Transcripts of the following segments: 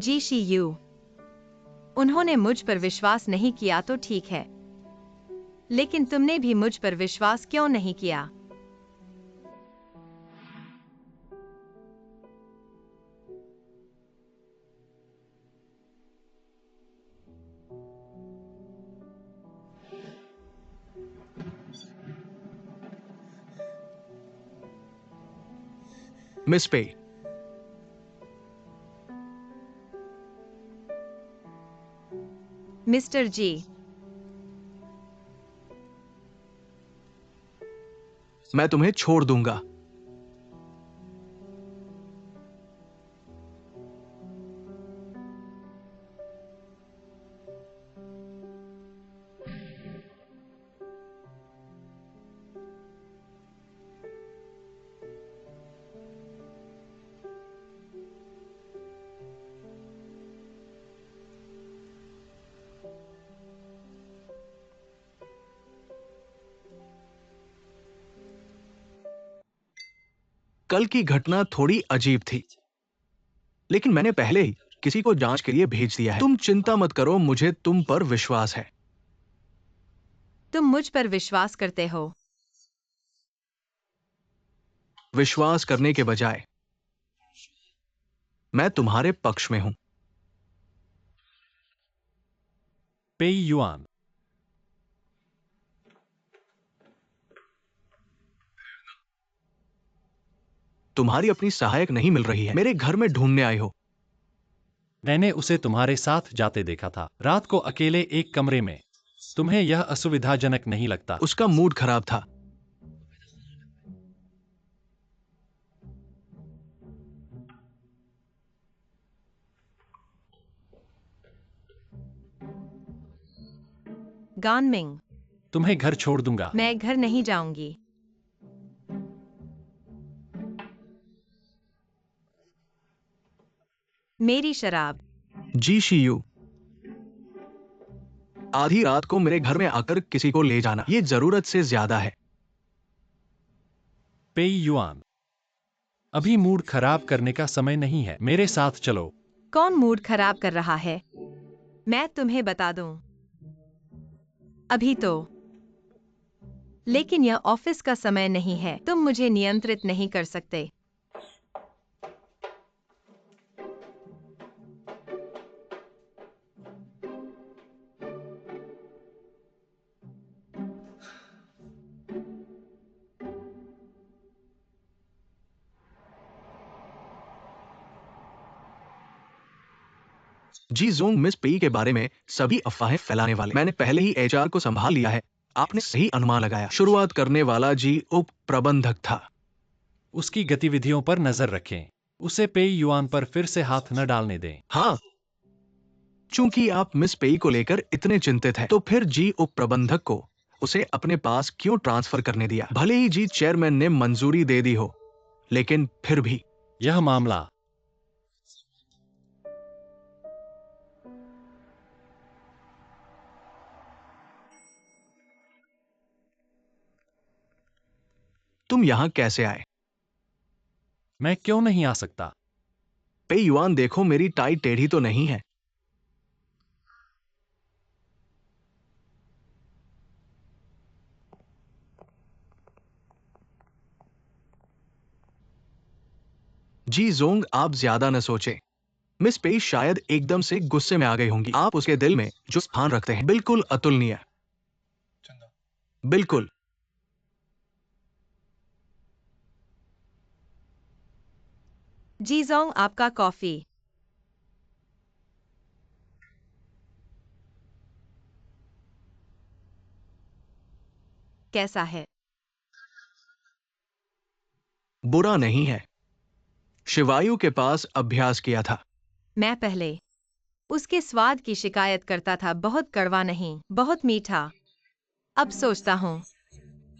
जी she उन्होंने मुझ पर विश्वास नहीं किया तो ठीक है, लेकिन तुमने भी मुझ पर विश्वास क्यों नहीं किया? मिस पे, मिस्टर जी, मैं तुम्हें छोड़ दूंगा। कल की घटना थोड़ी अजीब थी, लेकिन मैंने पहले ही किसी को जांच के लिए भेज दिया है। तुम चिंता मत करो, मुझे तुम पर विश्वास है। तुम मुझ पर विश्वास करते हो? विश्वास करने के बजाय मैं तुम्हारे पक्ष में हूं। पेई युआन। तुम्हारी अपनी सहायक नहीं मिल रही है, मेरे घर में ढूंढने आए हो। मैंने उसे तुम्हारे साथ जाते देखा था, रात को अकेले एक कमरे में। तुम्हें यह असुविधाजनक नहीं लगता? उसका मूड खराब था। गानमिंग, तुम्हें घर छोड़ दूंगा। मैं घर नहीं जाऊंगी। मेरी शराब। जी शीयू, आधी रात को मेरे घर में आकर किसी को ले जाना, ये जरूरत से ज्यादा है। पेई युआन, अभी मूड खराब करने का समय नहीं है, मेरे साथ चलो। कौन मूड खराब कर रहा है? मैं तुम्हें बता दूं। अभी तो। लेकिन यह ऑफिस का समय नहीं है, तुम मुझे नियंत्रित नहीं कर सकते। जी जोंग, मिस पेई के बारे में सभी अफवाहें फैलाने वाले। मैंने पहले ही एचआर को संभाल लिया है। आपने सही अनुमान लगाया। शुरुआत करने वाला जी उप प्रबंधक था। उसकी गतिविधियों पर नजर रखें। उसे पेई युआन पर फिर से हाथ न डालने दें। हाँ, चूंकि आप मिस पेई को लेकर इतने चिंतित हैं, तो फिर जी उप प्रबंधक को उसे अपने पास क्यों ट्रांसफर करने दिया? भले ही जी चेयरमैन ने मंजूरी दे दी हो, लेकिन फिर भी। यह मामला तुम यहां कैसे आए? मैं क्यों नहीं आ सकता? पेई युआन, देखो मेरी टाई टेढ़ी तो नहीं है। जी जोंग, आप ज्यादा न सोचें। मिस पेई शायद एकदम से गुस्से में आ गई होंगी। आप उसके दिल में जो स्थान रखते हैं, बिल्कुल अतुलनीय। बिल्कुल। जीजोंग, आपका कॉफी। कैसा है? बुरा नहीं है। शिवायु के पास अभ्यास किया था। मैं पहले उसके स्वाद की शिकायत करता था, बहुत कड़वा नहीं, बहुत मीठा। अब सोचता हूँ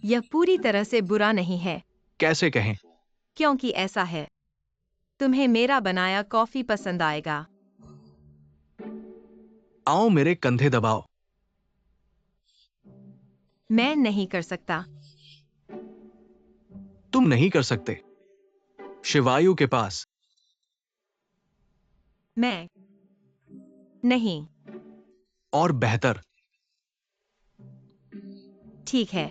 यह पूरी तरह से बुरा नहीं है। कैसे कहें? क्योंकि ऐसा है। तुम्हें मेरा बनाया कॉफी पसंद आएगा। आओ मेरे कंधे दबाओ। मैं नहीं कर सकता। तुम नहीं कर सकते। शिवायु के पास। मैं नहीं। और बेहतर। ठीक है।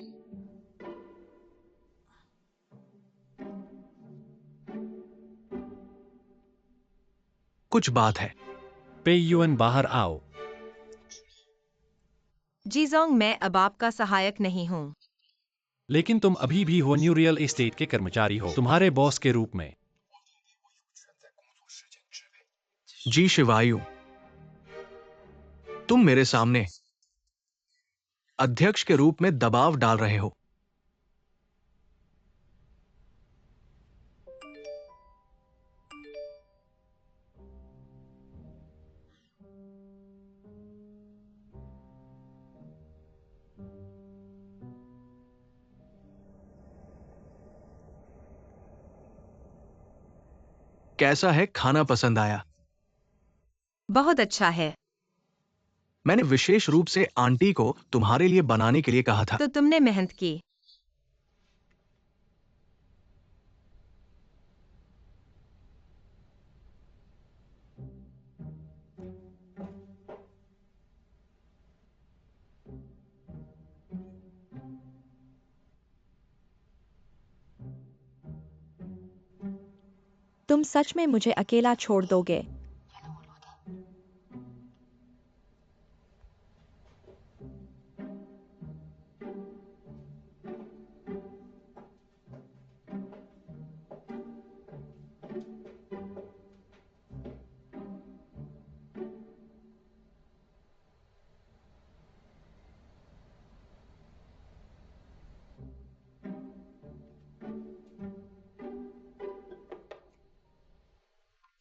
कुछ बात है। पेयुअन, बाहर आओ। जीजोंग, मैं अब आपका सहायक नहीं हूँ। लेकिन तुम अभी भी हो न्यू रियल एस्टेट के कर्मचारी हो, तुम्हारे बॉस के रूप में। जी शिवायु, तुम मेरे सामने अध्यक्ष के रूप में दबाव डाल रहे हो। कैसा है? खाना पसंद आया? बहुत अच्छा है। मैंने विशेष रूप से आंटी को तुम्हारे लिए बनाने के लिए कहा था। तो तुमने मेहनत की। तुम सच में मुझे अकेला छोड़ दोगे?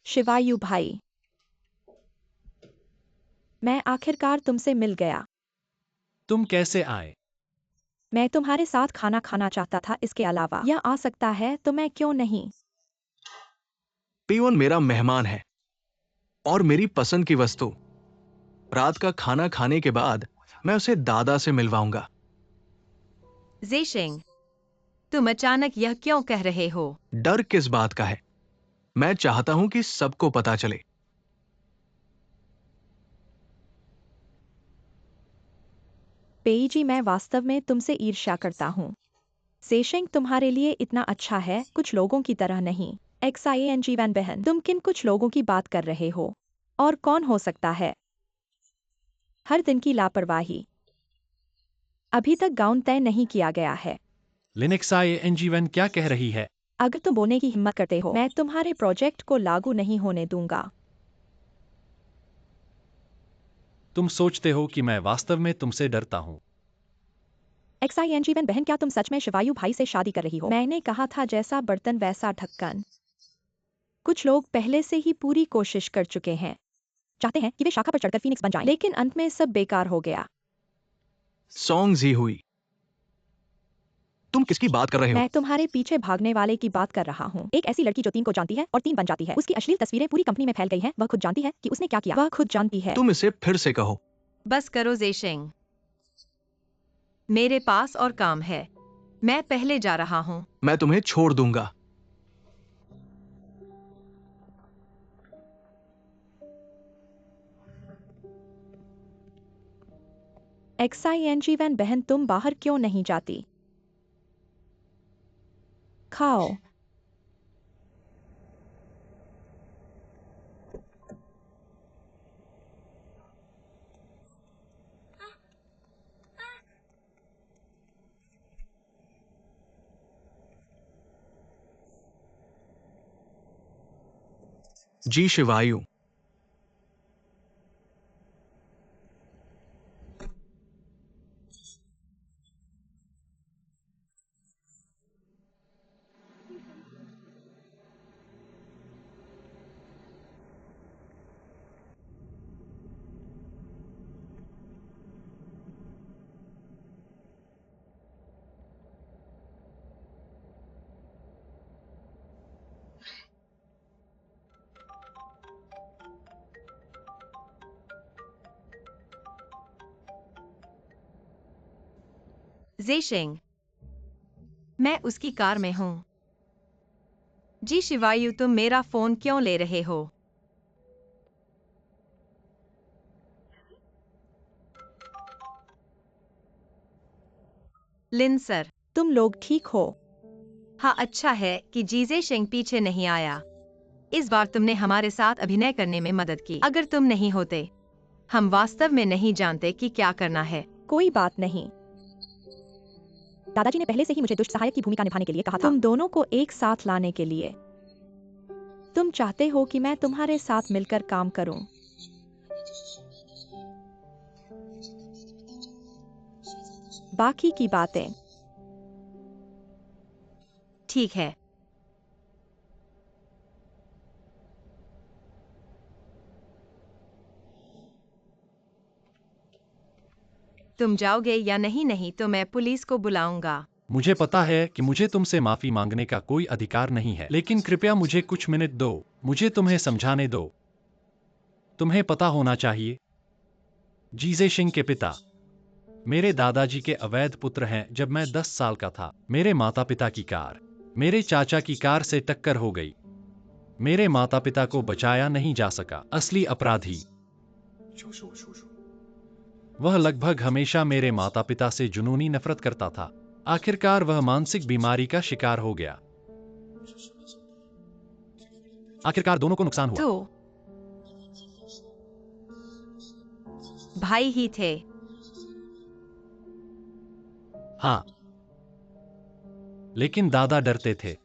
शिवायु भाई, मैं आखिरकार तुमसे मिल गया। तुम कैसे आए? मैं तुम्हारे साथ खाना खाना चाहता था, इसके अलावा यह आ सकता है तो मैं क्यों नहीं? पीवन मेरा मेहमान है और मेरी पसंद की वस्तु। रात का खाना खाने के बाद मैं उसे दादा से मिलवाऊंगा। ज़ेशिंग, तुम अचानक यह क्यों कह रहे हो? डर किस बात का है? मैं चाहता हूं कि सबको पता चले। पेई जी, मैं वास्तव में तुमसे ईर्ष्या करता हूँ। सेशिंग तुम्हारे लिए इतना अच्छा है, कुछ लोगों की तरह नहीं। XIANG वैन बहन, तुम किन कुछ लोगों की बात कर रहे हो? और कौन हो सकता है? हर दिन की लापरवाही। अभी तक गाउन तय नहीं किया गया है। लिनक्स ING1 क्या कह रही है? अगर तुम बोलने की हिम्मत करते हो, मैं तुम्हारे प्रोजेक्ट को लागू नहीं होने दूंगा। तुम सोचते हो कि मैं वास्तव में तुमसे डरता हूँ? XING वैन बहन, क्या तुम सच में शिवायु भाई से शादी कर रही हो? मैंने कहा था जैसा बर्तन वैसा ढक्कन। कुछ लोग पहले से ही पूरी कोशिश कर चुके हैं, चाहते हैं कि वे शाखा पर चढ़कर फीनिक्स बन जाएं, लेकिन अंत में सब बेकार हो गया। सॉन्ग जी हुई। तुम किसकी बात कर रहे हो? मैं तुम्हारे पीछे भागने वाले की बात कर रहा हूँ। एक ऐसी लड़की जो 3 को जानती है और 3 बन जाती है। उसकी अश्लील तस्वीरें पूरी कंपनी में फैल गई हैं। वह खुद जानती है कि उसने क्या किया। वह खुद जानती है। तुम इसे फिर से कहो। बस करो ज़ेशिंग। मेरे पास और काम है। मैं पहले जा रहा हूँ। मैं तुम्हें छोड़ दूंगा। XING वैन बहन, तुम बाहर क्यों नहीं जाती? खाओ। जी शिवायु। ज़ेशिंग, मैं उसकी कार में हूँ। जी शिवायु, तुम मेरा फोन क्यों ले रहे हो? लिन सर। तुम लोग ठीक हो? हाँ, अच्छा है कि जीजे शेंग पीछे नहीं आया। इस बार तुमने हमारे साथ अभिनय करने में मदद की। अगर तुम नहीं होते, हम वास्तव में नहीं जानते कि क्या करना है। कोई बात नहीं। दादाजी ने पहले से ही मुझे दुष्ट सहायक की भूमिका निभाने के लिए कहा था, तुम दोनों को एक साथ लाने के लिए। तुम चाहते हो कि मैं तुम्हारे साथ मिलकर काम करूं। बाकी की बातें ठीक है। तुम जाओगे या नहीं? नहीं तो मैं पुलिस को बुलाऊंगा। मुझे पता है कि मुझे तुमसे माफी मांगने का कोई अधिकार नहीं है, लेकिन कृपया मुझे कुछ मिनट दो। मुझे तुम्हें समझाने दो। तुम्हें पता होना चाहिए, जीजे सिंह के पिता मेरे दादाजी के अवैध पुत्र हैं। जब मैं 10 साल का था, मेरे माता पिता की कार मेरे चाचा की कार से टक्कर हो गई। मेरे माता पिता को बचाया नहीं जा सका। असली अपराधी वह लगभग हमेशा मेरे माता पिता से जुनूनी नफरत करता था। आखिरकार वह मानसिक बीमारी का शिकार हो गया। आखिरकार दोनों को नुकसान हुआ। तो भाई ही थे। हाँ, लेकिन दादा डरते थे।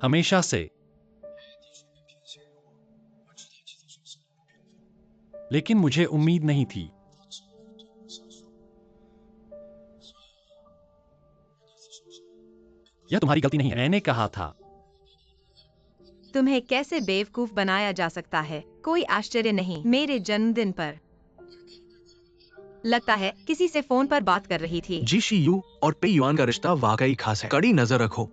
हमेशा से। लेकिन मुझे उम्मीद नहीं थी। यह तुम्हारी गलती नहीं है, मैंने कहा था। तुम्हें कैसे बेवकूफ बनाया जा सकता है? कोई आश्चर्य नहीं, मेरे जन्मदिन पर। लगता है किसी से फोन पर बात कर रही थी। जी शी यू और पे युआन का रिश्ता वाकई खास है। कड़ी नजर रखो,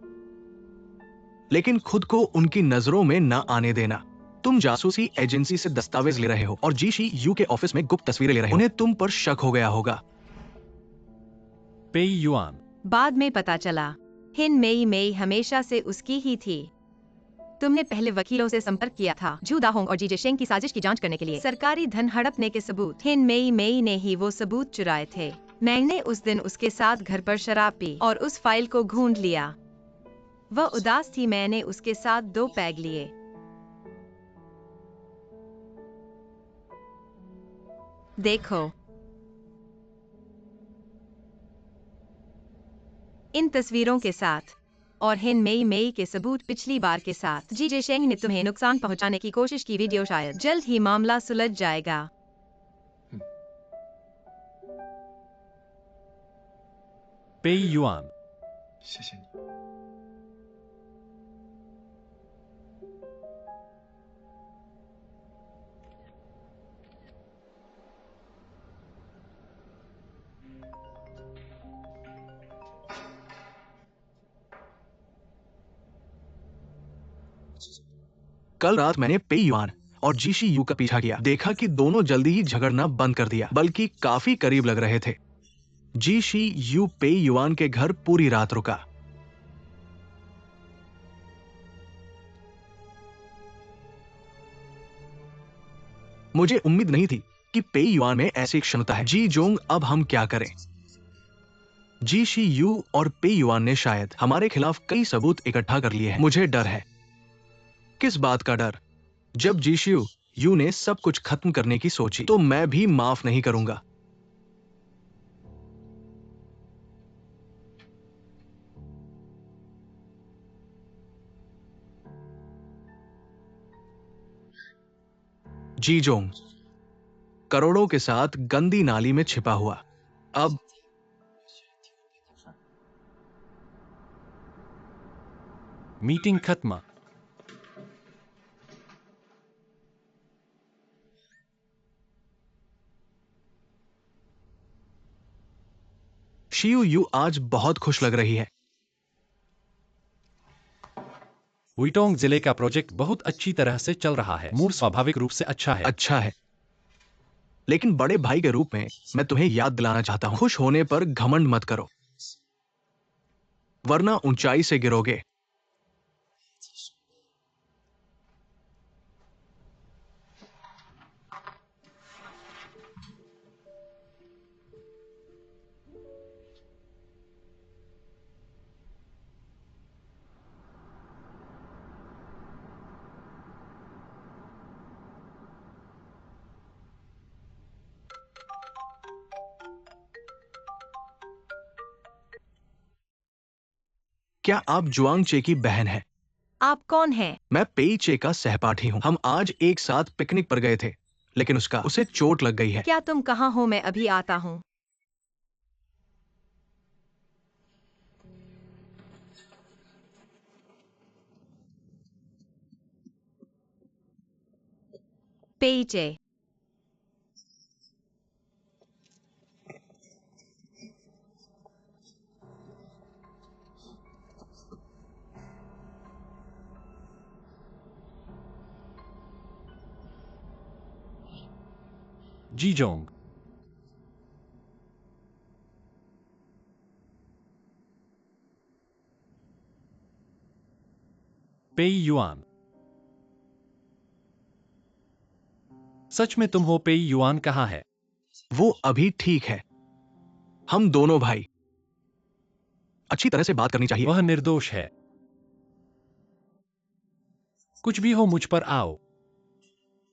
लेकिन खुद को उनकी नजरों में न आने देना। तुम जासूसी एजेंसी से दस्तावेज ले रहे हो और जी शी यू के ऑफिस में गुप्त तस्वीरें ले रहे हो। उन्हें तुम पर शक हो गया होगा। पेई युआन। बाद में पता चला हिन मेई मेई हमेशा से उसकी ही थी। तुमने पहले वकीलों से संपर्क किया था जू दाहोंग और जीजे शेंग की साजिश की जांच करने के लिए। सरकारी धन हड़पने के सबूत। हिन मेई मेई ने ही वो सबूत चुराए थे। मैंने उस दिन उसके साथ घर पर शराब पी और उस फाइल को ढूंढ लिया। वह उदास थी। मैंने उसके साथ 2 पैग लिए। देखो, इन तस्वीरों के साथ और हिन मेई मेई के सबूत पिछली बार के साथ। जीजे शेंग ने तुम्हें नुकसान पहुंचाने की कोशिश की वीडियो। शायद जल्द ही मामला सुलझ जाएगा। पेई युआन। कल रात मैंने पे युआन और जी शी यू का पीछा किया। देखा कि दोनों जल्दी ही झगड़ना बंद कर दिया, बल्कि काफी करीब लग रहे थे। जी शी यू पे युआन के घर पूरी रात रुका। मुझे उम्मीद नहीं थी कि पे युआन में ऐसी क्षमता है। जी जोंग, अब हम क्या करें? जी शी यू और पे युआन ने शायद हमारे खिलाफ कई सबूत इकट्ठा कर लिए हैं। मुझे डर है। किस बात का डर? जब जी शी यू ने सब कुछ खत्म करने की सोची, तो मैं भी माफ नहीं करूंगा। जी जोंग करोड़ों के साथ गंदी नाली में छिपा हुआ। अब मीटिंग खत्म। शियू यू आज बहुत खुश लग रही है। हुइटोंग जिले का प्रोजेक्ट बहुत अच्छी तरह से चल रहा है। मूड स्वाभाविक रूप से अच्छा है। अच्छा है, लेकिन बड़े भाई के रूप में मैं तुम्हें याद दिलाना चाहता हूं, खुश होने पर घमंड मत करो, वरना ऊंचाई से गिरोगे। क्या आप जुआंग चे की बहन हैं? आप कौन हैं? मैं पेई चे का सहपाठी हूँ। हम आज एक साथ पिकनिक पर गए थे, लेकिन उसे चोट लग गई है। क्या तुम कहाँ हो? मैं अभी आता हूँ। पेईचे। जीजोंग। पेई युआन। सच में तुम हो? पेई युआन कहाँ है? वो अभी ठीक है। हम दोनों भाई। अच्छी तरह से बात करनी चाहिए। वह निर्दोष है। कुछ भी हो, मुझ पर आओ।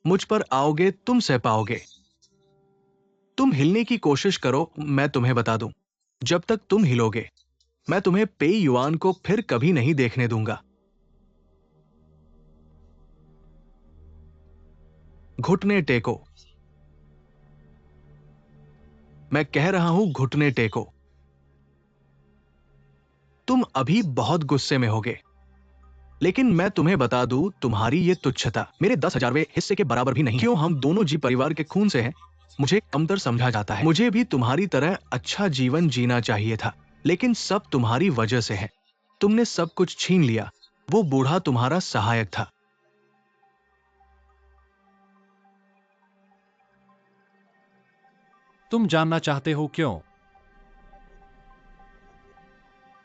मुझ पर आओगे तुम सह पाओगे। तुम हिलने की कोशिश करो, मैं तुम्हें बता दूं। जब तक तुम हिलोगे, मैं तुम्हें पेई युआन को फिर कभी नहीं देखने दूंगा। घुटने टेको। मैं कह रहा हूं, घुटने टेको। तुम अभी बहुत गुस्से में होगे, लेकिन मैं तुम्हें बता दूं, तुम्हारी ये तुच्छता मेरे 10,000वें हिस्से के बराबर भी नहीं। क्यों? हम दोनों जी परिवार के खून से हैं। मुझे कमतर समझा जाता है। मुझे भी तुम्हारी तरह अच्छा जीवन जीना चाहिए था, लेकिन सब तुम्हारी वजह से है। तुमने सब कुछ छीन लिया। वो बूढ़ा तुम्हारा सहायक था। तुम जानना चाहते हो क्यों?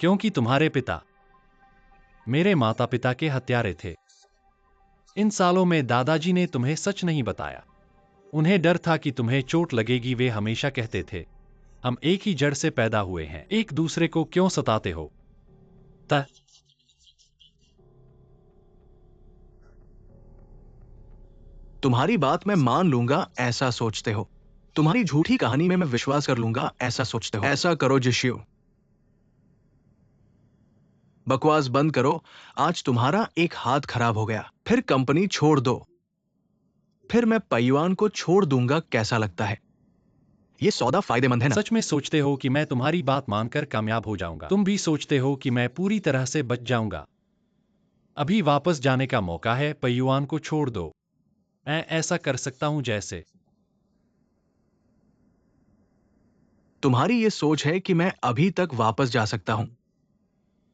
क्योंकि तुम्हारे पिता मेरे माता पिता के हत्यारे थे। इन सालों में दादाजी ने तुम्हें सच नहीं बताया। उन्हें डर था कि तुम्हें चोट लगेगी। वे हमेशा कहते थे, हम एक ही जड़ से पैदा हुए हैं, एक दूसरे को क्यों सताते हो? त तुम्हारी बात मैं मान लूंगा, ऐसा सोचते हो। तुम्हारी झूठी कहानी में मैं विश्वास कर लूंगा, ऐसा सोचते हो। ऐसा करो जिशियो, बकवास बंद करो। आज तुम्हारा एक हाथ खराब हो गया, फिर कंपनी छोड़ दो। फिर मैं पैयुआन को छोड़ दूंगा। कैसा लगता है? ये सौदा फायदेमंद है ना? सच में सोचते हो कि मैं तुम्हारी बात मानकर कामयाब हो जाऊंगा? तुम भी सोचते हो कि मैं पूरी तरह से बच जाऊंगा? अभी वापस जाने का मौका है। पैयुआन को छोड़ दो। मैं ऐसा कर सकता हूं जैसे तुम्हारी ये सोच है कि मैं अभी तक वापस जा सकता हूं।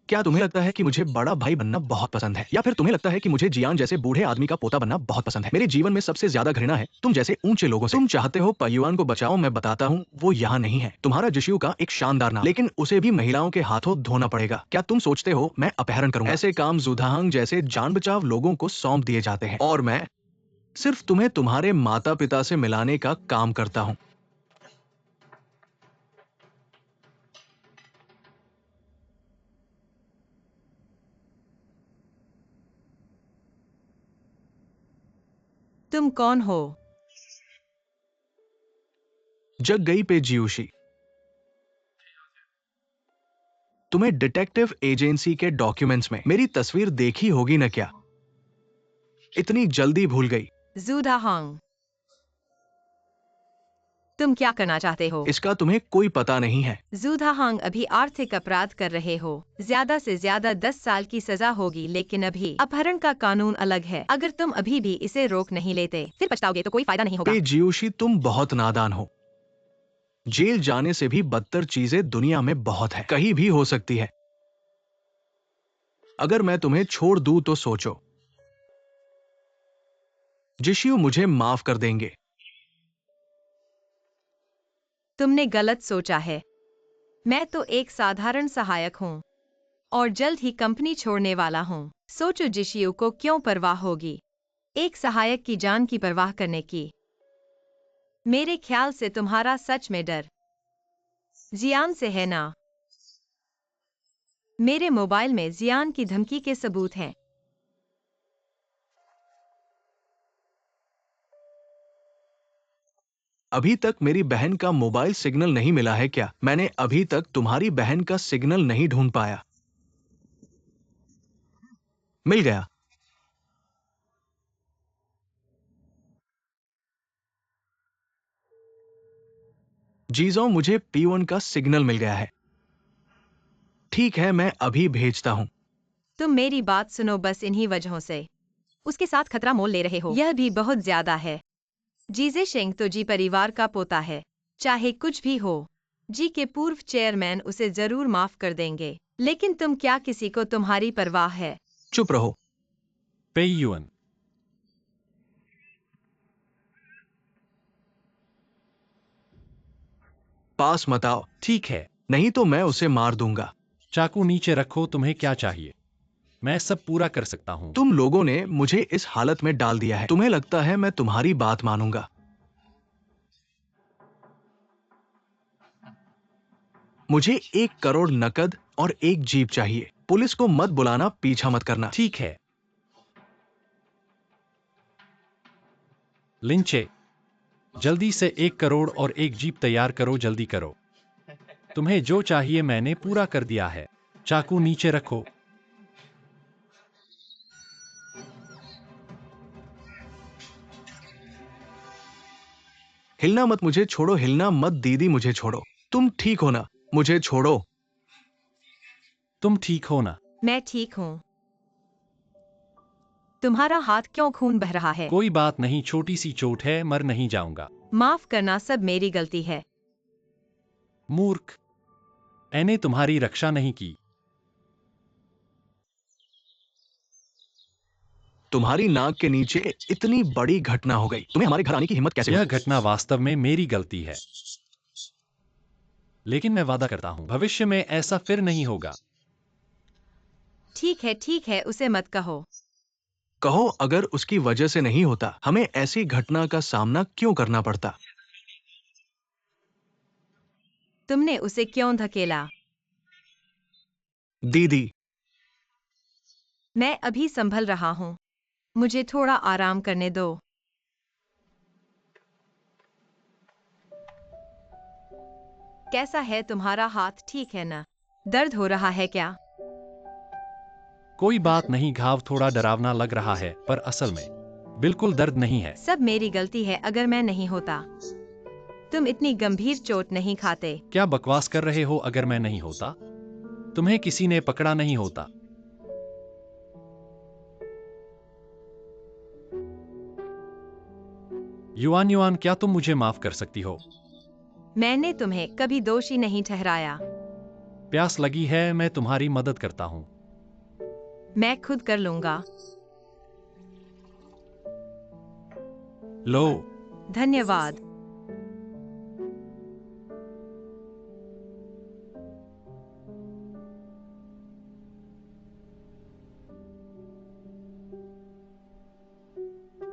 क्या तुम्हें लगता है कि मुझे बड़ा भाई बनना बहुत पसंद है, या फिर तुम्हें लगता है कि मुझे जियान जैसे बूढ़े आदमी का पोता बनना बहुत पसंद है? मेरे जीवन में सबसे ज्यादा घृणा है तुम जैसे ऊंचे लोगों से। तुम चाहते हो पैयुआन को बचाओ। मैं बताता हूं, वो यहाँ नहीं है। तुम्हारा जिशियू का एक शानदार नाम, लेकिन उसे भी महिलाओं के हाथों धोना पड़ेगा। क्या तुम सोचते हो मैं अपहरण करूंगा? ऐसे काम जुदाहंग जैसे जान बचाव लोगों को सौंप दिए जाते हैं, और मैं सिर्फ तुम्हें तुम्हारे माता पिता से मिलाने का काम करता हूं। तुम कौन हो? जग गई पे जियूशी। तुम्हें डिटेक्टिव एजेंसी के डॉक्यूमेंट्स में मेरी तस्वीर देखी होगी न? क्या इतनी जल्दी भूल गई? जूदाहोंग, तुम क्या करना चाहते हो? इसका तुम्हें कोई पता नहीं है। जूदाहोंग, अभी आर्थिक अपराध कर रहे हो। ज्यादा से ज्यादा 10 साल की सजा होगी, लेकिन अभी अपहरण का कानून अलग है। अगर तुम अभी भी इसे रोक नहीं लेते, फिर पछताओगे तो कोई फायदा नहीं होगा। पे जियूशी, तुम बहुत नादान हो। जेल जाने से भी बदतर चीजें दुनिया में बहुत है, कहीं भी हो सकती है। अगर मैं तुम्हें छोड़ दूं तो सोचो, जिशियू मुझे माफ कर देंगे। तुमने गलत सोचा है। मैं तो एक साधारण सहायक हूँ, और जल्द ही कंपनी छोड़ने वाला हूँ। सोचो, जिशियू को क्यों परवाह होगी एक सहायक की जान की परवाह करने की? मेरे ख्याल से तुम्हारा सच में डर जियान से है ना? मेरे मोबाइल में जियान की धमकी के सबूत हैं। अभी तक मेरी बहन का मोबाइल सिग्नल नहीं मिला है क्या? मैंने अभी तक तुम्हारी बहन का सिग्नल नहीं ढूंढ पाया। मिल गया। जीजो, मुझे P1 का सिग्नल मिल गया है। ठीक है, मैं अभी भेजता हूं। तुम मेरी बात सुनो, बस इन्हीं वजहों से उसके साथ खतरा मोल ले रहे हो, यह भी बहुत ज्यादा है। जीजे शेंग तो जी परिवार का पोता है, चाहे कुछ भी हो। जी के पूर्व चेयरमैन उसे जरूर माफ कर देंगे, लेकिन तुम क्या, किसी को तुम्हारी परवाह है? चुप रहो। पेई युअन, पास मत आओ, ठीक है। नहीं तो मैं उसे मार दूंगा। चाकू नीचे रखो, तुम्हें क्या चाहिए? मैं सब पूरा कर सकता हूँ। तुम लोगों ने मुझे इस हालत में डाल दिया है। तुम्हें लगता है मैं तुम्हारी बात मानूंगा? मुझे 1 करोड़ नकद और एक जीप चाहिए। पुलिस को मत बुलाना, पीछा मत करना। ठीक है। लिंचे, जल्दी से 1 करोड़ और एक जीप तैयार करो, जल्दी करो। तुम्हें जो चाहिए मैंने पूरा कर दिया है। चाकू नीचे रखो। हिलना मत, मुझे छोड़ो। हिलना मत दीदी, मुझे छोड़ो। तुम ठीक हो ना? मुझे छोड़ो। तुम ठीक हो ना? मैं ठीक हूँ। तुम्हारा हाथ क्यों खून बह रहा है? कोई बात नहीं, छोटी सी चोट है, मर नहीं जाऊंगा। माफ करना, सब मेरी गलती है। मूर्ख, मैंने तुम्हारी रक्षा नहीं की। तुम्हारी नाक के नीचे इतनी बड़ी घटना हो गई, तुम्हें हमारे घर आने की हिम्मत कैसे यह हुई? घटना वास्तव में मेरी गलती है, लेकिन मैं वादा करता हूं भविष्य में ऐसा फिर नहीं होगा। ठीक है, उसे मत कहो। कहो, अगर उसकी वजह से नहीं होता, हमें ऐसी घटना का सामना क्यों करना पड़ता? तुमने उसे क्यों धकेला? दीदी, मैं अभी संभल रहा हूँ, मुझे थोड़ा आराम करने दो। कैसा है तुम्हारा हाथ, ठीक है ना? दर्द हो रहा है क्या? कोई बात नहीं, घाव थोड़ा डरावना लग रहा है, पर असल में बिल्कुल दर्द नहीं है। सब मेरी गलती है, अगर मैं नहीं होता तुम इतनी गंभीर चोट नहीं खाते। क्या बकवास कर रहे हो? अगर मैं नहीं होता, तुम्हें किसी ने पकड़ा नहीं होता। युआन युआन, क्या तुम मुझे माफ कर सकती हो? मैंने तुम्हें कभी दोषी नहीं ठहराया। प्यास लगी है, मैं तुम्हारी मदद करता हूँ। मैं खुद कर लूंगा। लो। धन्यवाद।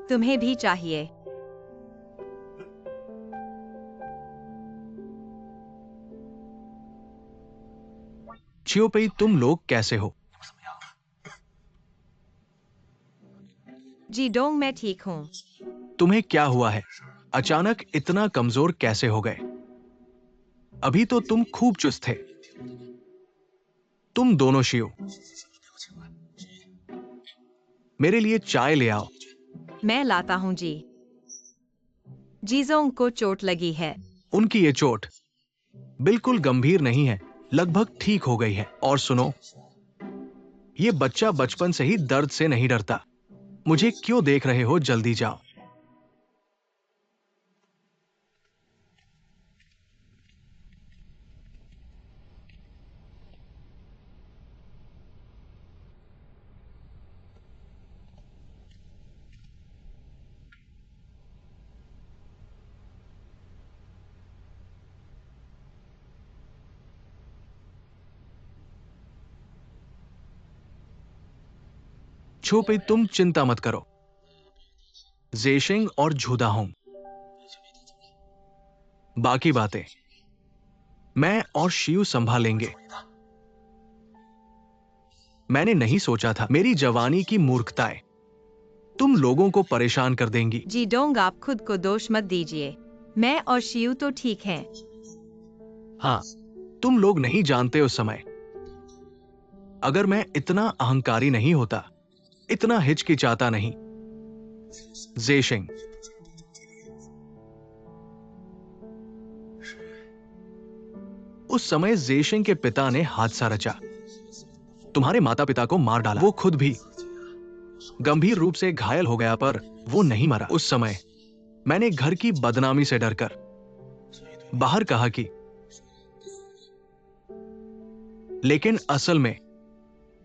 तुम्हें भी चाहिए। छियोपेई, तुम लोग कैसे हो? जी डोंग, मैं ठीक हूँ। तुम्हें क्या हुआ है? अचानक इतना कमजोर कैसे हो गए? अभी तो तुम खूब चुस्त थे। तुम दोनों शियो, मेरे लिए चाय ले आओ। मैं लाता हूँ जी। जीजोंग को चोट लगी है। उनकी ये चोट बिल्कुल गंभीर नहीं है, लगभग ठीक हो गई है। और सुनो, ये बच्चा बचपन से ही दर्द से नहीं डरता। मुझे क्यों देख रहे हो? जल्दी जाओ। छोपेई, तुम चिंता मत करो। जेशिंग और झूदाहोंग, बाकी बातें मैं और शियू संभालेंगे। मैंने नहीं सोचा था, मेरी जवानी की मूर्खताएं तुम लोगों को परेशान कर देंगी। जी डोंग, आप खुद को दोष मत दीजिए। मैं और शियू तो ठीक हैं। हाँ, तुम लोग नहीं जानते उस समय, अगर मैं इतना अहंकारी नहीं होता इतना हिचकिचाता नहीं। ज़ेशिंग, उस समय ज़ेशिंग के पिता ने हादसा रचा, तुम्हारे माता पिता को मार डाला। वो खुद भी गंभीर रूप से घायल हो गया, पर वो नहीं मरा। उस समय मैंने घर की बदनामी से डरकर बाहर कहा कि, लेकिन असल में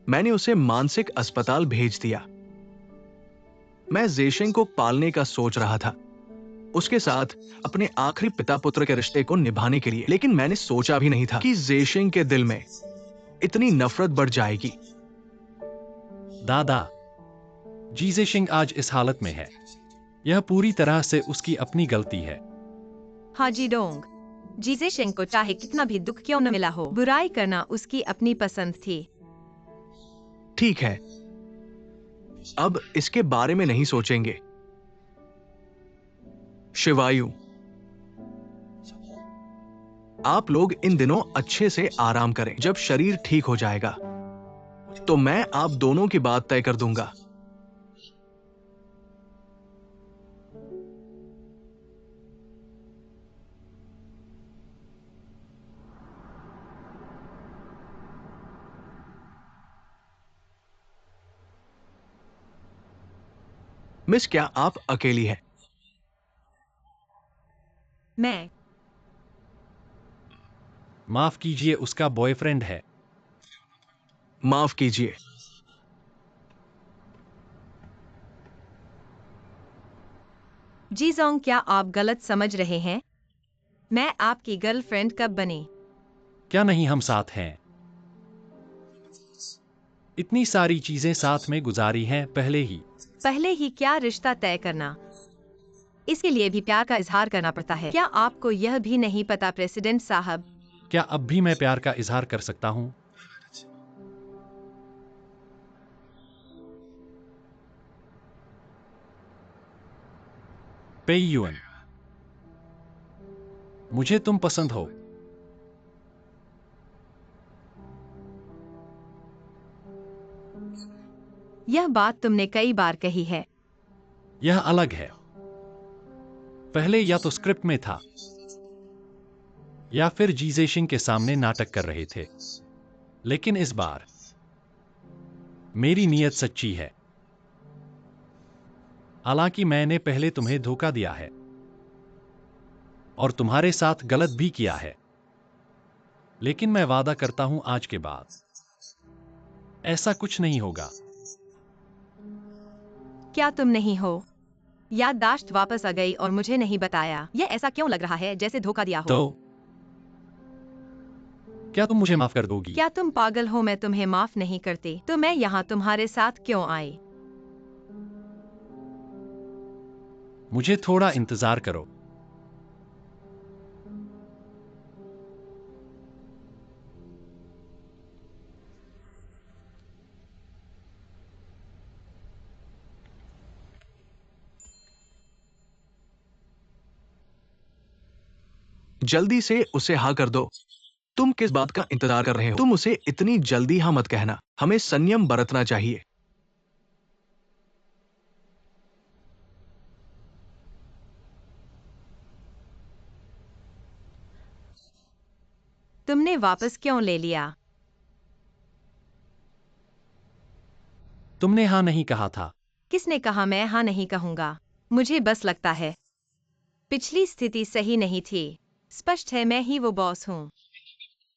मैंने उसे मानसिक अस्पताल भेज दिया। मैं ज़ेशिंग को पालने का सोच रहा था, उसके साथ अपने आखिरी पिता पुत्र के रिश्ते को निभाने के लिए, लेकिन मैंने सोचा भी नहीं था कि ज़ेशिंग के दिल में इतनी नफरत बढ़ जाएगी। दादा, जीजेशिंग आज इस हालत में है, यह पूरी तरह से उसकी अपनी गलती है। हाजी डोंग, जीजे शेंग को चाहे कितना भी दुख क्यों न मिला हो, बुराई करना उसकी अपनी पसंद थी। ठीक है, अब इसके बारे में नहीं सोचेंगे। शिवायु, आप लोग इन दिनों अच्छे से आराम करें। जब शरीर ठीक हो जाएगा तो मैं आप दोनों की बात तय कर दूंगा। मिस, क्या आप अकेली हैं? मैं माफ कीजिए, उसका बॉयफ्रेंड है। माफ कीजिए। जीजोंग, क्या आप गलत समझ रहे हैं? मैं आपकी गर्लफ्रेंड कब बनी? क्या नहीं हम साथ हैं? इतनी सारी चीजें साथ में गुजारी हैं पहले ही। पहले ही क्या रिश्ता तय करना, इसके लिए भी प्यार का इजहार करना पड़ता है। क्या आपको यह भी नहीं पता प्रेसिडेंट साहब? क्या अब भी मैं प्यार का इजहार कर सकता हूं? पेयुअन, मुझे तुम पसंद हो। यह बात तुमने कई बार कही है। यह अलग है। पहले या तो स्क्रिप्ट में था या फिर जीजेशिंग के सामने नाटक कर रहे थे, लेकिन इस बार मेरी नीयत सच्ची है। हालांकि मैंने पहले तुम्हें धोखा दिया है और तुम्हारे साथ गलत भी किया है, लेकिन मैं वादा करता हूं आज के बाद ऐसा कुछ नहीं होगा। क्या तुम नहीं हो? याददाश्त वापस आ गई और मुझे नहीं बताया। यह ऐसा क्यों लग रहा है जैसे धोखा दिया हो? तो क्या तुम मुझे माफ कर दोगी? क्या तुम पागल हो? मैं तुम्हें माफ नहीं करती तो मैं यहाँ तुम्हारे साथ क्यों आई? मुझे थोड़ा इंतजार करो। जल्दी से उसे हाँ कर दो। तुम किस बात का इंतजार कर रहे हो? तुम उसे इतनी जल्दी हाँ मत कहना। हमें संयम बरतना चाहिए। तुमने वापस क्यों ले लिया? तुमने हाँ नहीं कहा था। किसने कहा मैं हाँ नहीं कहूंगा? मुझे बस लगता है पिछली स्थिति सही नहीं थी। स्पष्ट है मैं ही वो बॉस हूँ।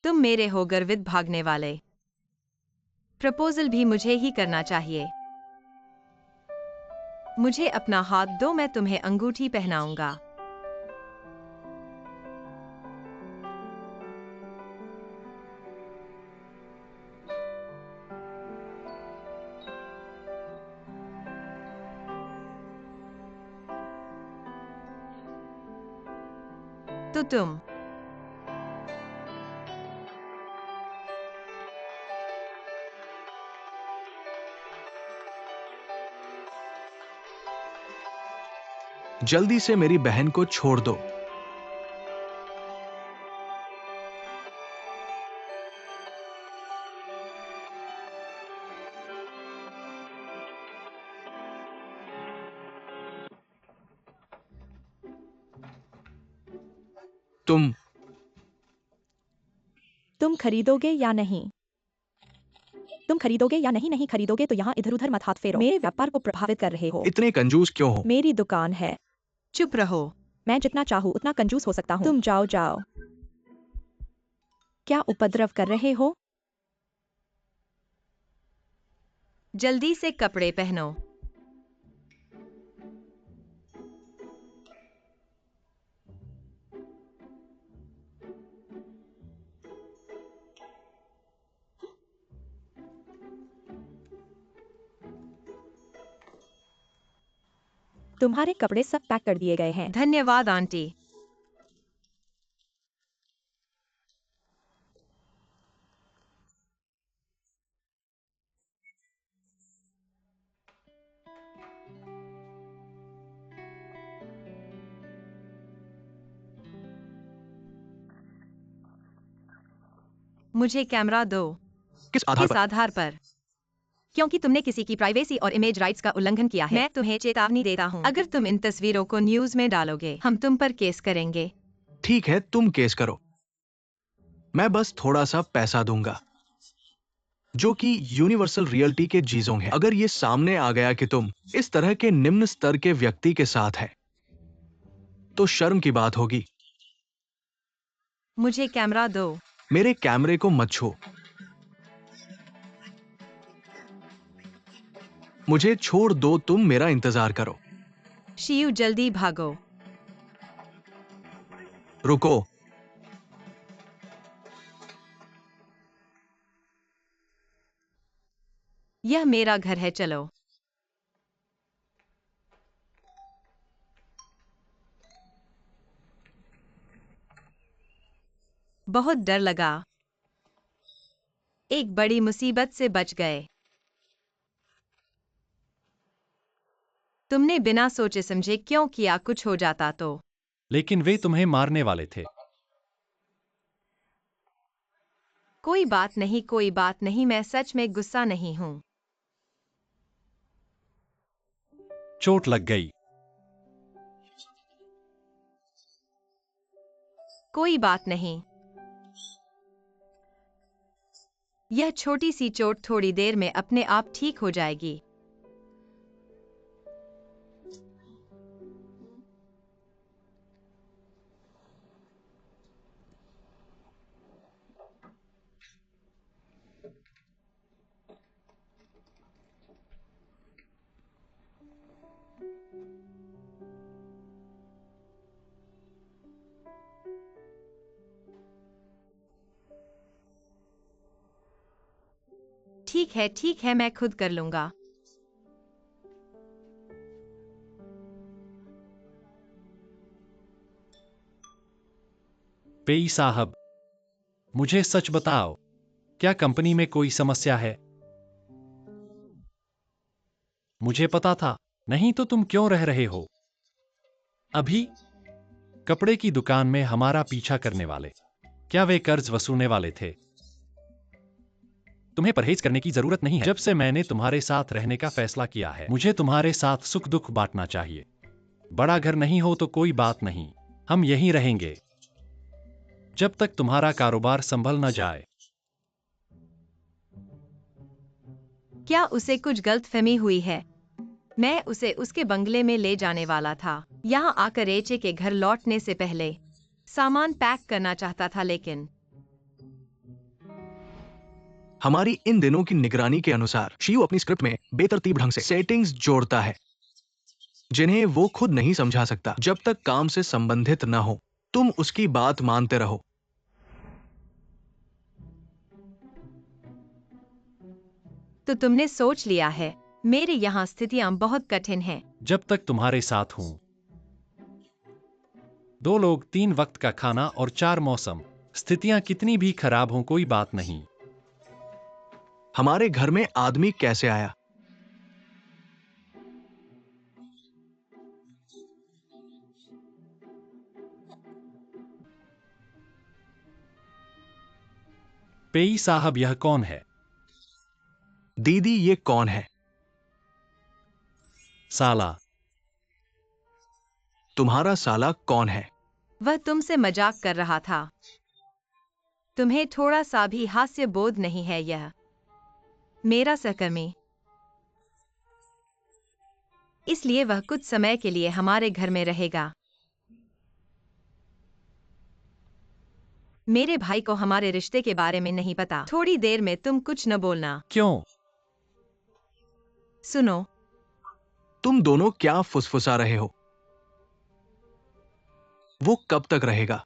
तुम मेरे हो गर्वित भागने वाले। प्रपोजल भी मुझे ही करना चाहिए। मुझे अपना हाथ दो, मैं तुम्हें अंगूठी पहनाऊंगा। तो तुम जल्दी से मेरी बहन को छोड़ दो। तुम खरीदोगे या नहीं? तुम खरीदोगे या नहीं? नहीं खरीदोगे तो यहाँ इधर उधर मत हाथ फेरो। मेरे व्यापार को प्रभावित कर रहे हो। इतने कंजूस क्यों हो? मेरी दुकान है। चुप रहो। मैं जितना चाहूँ उतना कंजूस हो सकता हूँ। तुम जाओ जाओ। क्या उपद्रव कर रहे हो? जल्दी से कपड़े पहनो। तुम्हारे कपड़े सब पैक कर दिए गए हैं। धन्यवाद आंटी। मुझे कैमरा दो। किस आधार किस पर? आधार पर? क्योंकि तुमने किसी की प्राइवेसी और इमेज राइट्स का उल्लंघन किया है। मैं तुम्हें चेतावनी देता हूँ, अगर तुम इन तस्वीरों को न्यूज में डालोगे हम तुम पर केस करेंगे। ठीक है, तुम केस करो। मैं बस थोड़ा सा पैसा दूंगा, जो कि यूनिवर्सल रियल्टी के चीजों है। अगर ये सामने आ गया कि तुम इस तरह के निम्न स्तर के व्यक्ति के साथ है, तो शर्म की बात होगी। मुझे कैमरा दो। मेरे कैमरे को मत छू। मुझे छोड़ दो, तुम मेरा इंतजार करो। शियू जल्दी भागो। रुको। यह मेरा घर है, चलो। बहुत डर लगा। एक बड़ी मुसीबत से बच गए। तुमने बिना सोचे समझे क्यों किया? कुछ हो जाता तो। लेकिन वे तुम्हें मारने वाले थे। कोई बात नहीं, कोई बात नहीं, मैं सच में गुस्सा नहीं हूँ। चोट लग गई। कोई बात नहीं। यह छोटी सी चोट थोड़ी देर में अपने आप ठीक हो जाएगी। ठीक है, मैं खुद कर लूंगा। पेई साहब, मुझे सच बताओ, क्या कंपनी में कोई समस्या है? मुझे पता था। नहीं तो तुम क्यों रह रहे हो? अभी कपड़े की दुकान में हमारा पीछा करने वाले, क्या वे कर्ज वसूलने वाले थे? तुम्हें परहेज करने की जरूरत नहीं है। जब से मैंने तुम्हारे साथ रहने का फैसला किया है, मुझे तुम्हारे साथ सुख दुख बांटना चाहिए। बड़ा घर नहीं हो तो कोई बात नहीं, हम यहीं रहेंगे जब तक तुम्हारा कारोबार संभल न जाए। क्या उसे कुछ गलतफहमी हुई है? मैं उसे उसके बंगले में ले जाने वाला था। यहाँ आकर एचे के घर लौटने से पहले सामान पैक करना चाहता था, लेकिन हमारी इन दिनों की निगरानी के अनुसार शियू अपनी स्क्रिप्ट में बेतरतीब ढंग से सेटिंग्स जोड़ता है, जिन्हें वो खुद नहीं समझा सकता। जब तक काम से संबंधित न हो, तुम उसकी बात मानते रहो। तो तुमने सोच लिया है। मेरे यहाँ स्थितियाँ बहुत कठिन हैं। जब तक तुम्हारे साथ हूं, 2 लोग, 3 वक्त का खाना और 4 मौसम, स्थितियां कितनी भी खराब हों कोई बात नहीं। हमारे घर में आदमी कैसे आया? पेई साहब, यह कौन है? दीदी, ये कौन है? साला। तुम्हारा साला कौन है? वह तुमसे मजाक कर रहा था। तुम्हें थोड़ा सा भी हास्य बोध नहीं है? यह मेरा सहकर्मी, इसलिए वह कुछ समय के लिए हमारे घर में रहेगा। मेरे भाई को हमारे रिश्ते के बारे में नहीं पता। थोड़ी देर में तुम कुछ न बोलना। क्यों? सुनो, तुम दोनों क्या फुसफुसा रहे हो? वो कब तक रहेगा?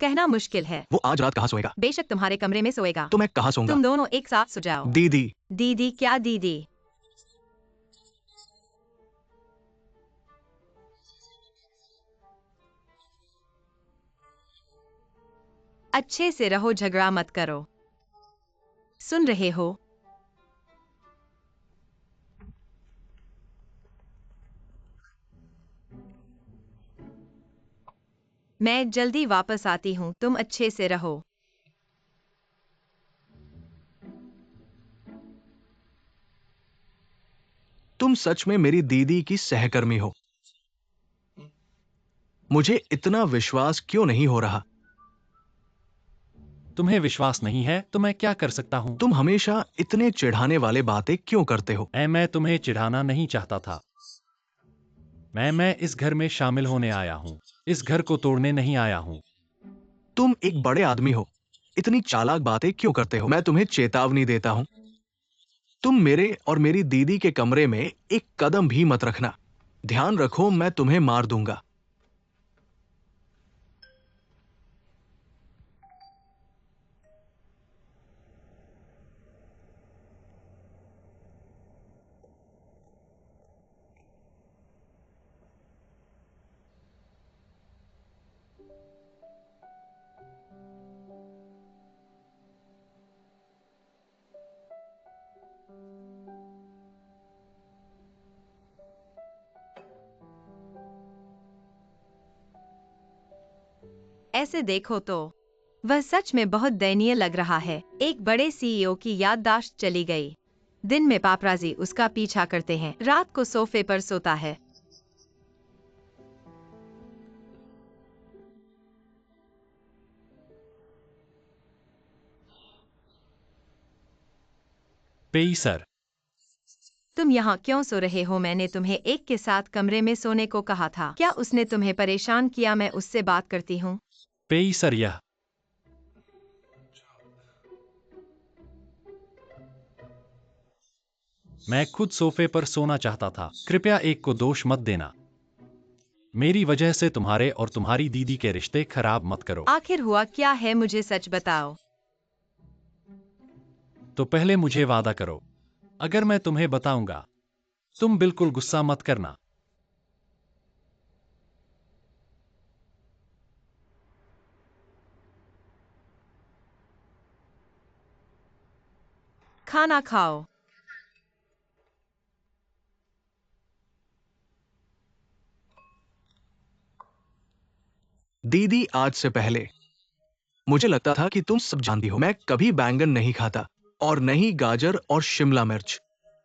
कहना मुश्किल है। वो आज रात कहाँ सोएगा? बेशक तुम्हारे कमरे में सोएगा। तो मैं कहाँ सोऊंगा? तुम दोनों एक साथ सो जाओ। दीदी। दीदी? क्या दीदी? अच्छे से रहो, झगड़ा मत करो। सुन रहे हो? मैं जल्दी वापस आती हूँ, तुम अच्छे से रहो। तुम सच में मेरी दीदी की सहकर्मी हो? मुझे इतना विश्वास क्यों नहीं हो रहा? तुम्हें विश्वास नहीं है तो मैं क्या कर सकता हूँ? तुम हमेशा इतने चिढ़ाने वाले बातें क्यों करते हो? मैं तुम्हें चिढ़ाना नहीं चाहता था। मैं इस घर में शामिल होने आया हूँ, इस घर को तोड़ने नहीं आया हूँ। तुम एक बड़े आदमी हो, इतनी चालाक बातें क्यों करते हो? मैं तुम्हें चेतावनी देता हूं, तुम मेरे और मेरी दीदी के कमरे में एक कदम भी मत रखना। ध्यान रखो, मैं तुम्हें मार दूंगा। ऐसे देखो तो वह सच में बहुत दयनीय लग रहा है। एक बड़े सीईओ की याददाश्त चली गई। दिन में पापराजी उसका पीछा करते हैं, रात को सोफे पर सोता है। पेई सर, तुम यहाँ क्यों सो रहे हो? मैंने तुम्हें एक के साथ कमरे में सोने को कहा था। क्या उसने तुम्हें परेशान किया? मैं उससे बात करती हूँ। पेई सर, यह मैं खुद सोफे पर सोना चाहता था। कृपया एक को दोष मत देना। मेरी वजह से तुम्हारे और तुम्हारी दीदी के रिश्ते खराब मत करो। आखिर हुआ क्या है? मुझे सच बताओ। तो पहले मुझे वादा करो, अगर मैं तुम्हें बताऊंगा, तुम बिल्कुल गुस्सा मत करना। खाना खाओ। दीदी, आज से पहले मुझे लगता था कि तुम सब जानती हो। मैं कभी बैंगन नहीं खाता, और नहीं गाजर और शिमला मिर्च।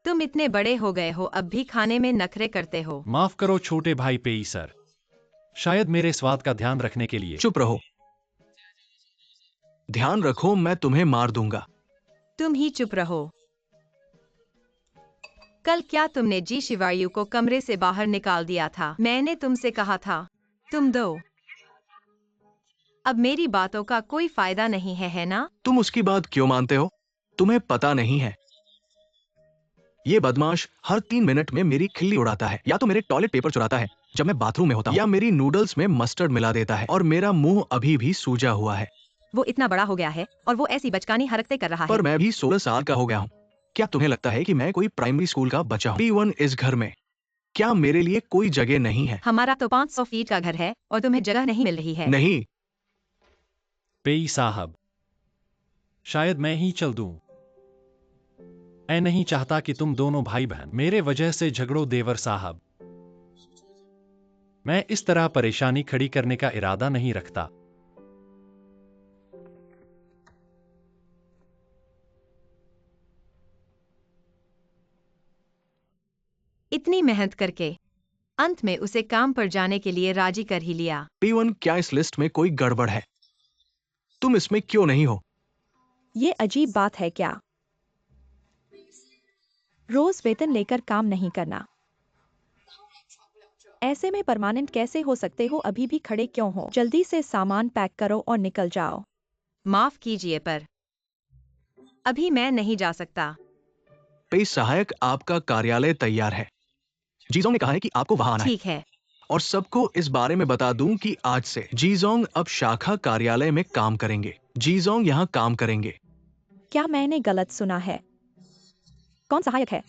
तुम इतने बड़े हो गए हो, अब भी खाने में नखरे करते हो। माफ करो छोटे भाई पेई सर, शायद मेरे स्वाद का ध्यान रखने के लिए। चुप रहो। ध्यान रखो, मैं तुम्हें मार दूंगा। तुम ही चुप रहो। कल क्या तुमने जी शिवायु को कमरे से बाहर निकाल दिया था? मैंने तुमसे कहा था, तुम दो। अब मेरी बातों का कोई फायदा नहीं है ना? तुम उसकी बात क्यों मानते हो? तुम्हें पता नहीं है, ये बदमाश हर 3 मिनट में मेरी खिल्ली उड़ाता है। या तो मेरे टॉयलेट पेपर चुराता है जब मैं बाथरूम में होता हूं, या मेरी नूडल्स में मस्टर्ड मिला देता है, और मेरा मुंह अभी भी सूजा हुआ है। वो इतना बड़ा हो गया है और वो ऐसी बचकानी हरकतें कर रहा है। पर मैं भी 16 साल का हो गया हूँ। क्या तुम्हें लगता है कि मैं कोई प्राइमरी स्कूल का बच्चा हूँ? P1 इस घर में क्या मेरे लिए कोई जगह नहीं है? हमारा तो 500 फीट का घर है और तुम्हें जगह नहीं मिल रही है। नहीं। पेई साहब, शायद मैं ही चल दूं। मैं नहीं चाहता कि तुम दोनों भाई बहन मेरे वजह से झगड़ो देवर साहब। मैं इस तरह परेशानी खड़ी करने का इरादा नहीं रखता। इतनी मेहनत करके अंत में उसे काम पर जाने के लिए राजी कर ही लिया। P1, क्या इस लिस्ट में कोई गड़बड़ है? तुम इसमें क्यों नहीं हो? ये अजीब बात है क्या? रोज वेतन लेकर काम नहीं करना। ऐसे में परमानेंट कैसे हो सकते हो? अभी भी खड़े क्यों हो? जल्दी से सामान पैक करो और निकल जाओ। माफ कीजिए पर अभी मैं नहीं जा सकता। पे सहायक, आपका कार्यालय तैयार है। जीजोंग ने कहा है कि आपको वहां आना है। ठीक है। और सबको इस बारे में बता दूं कि आज से जीजोंग अब शाखा कार्यालय में काम करेंगे। जीजोंग यहाँ काम करेंगे। क्या मैंने गलत सुना है? कौन सहायक है?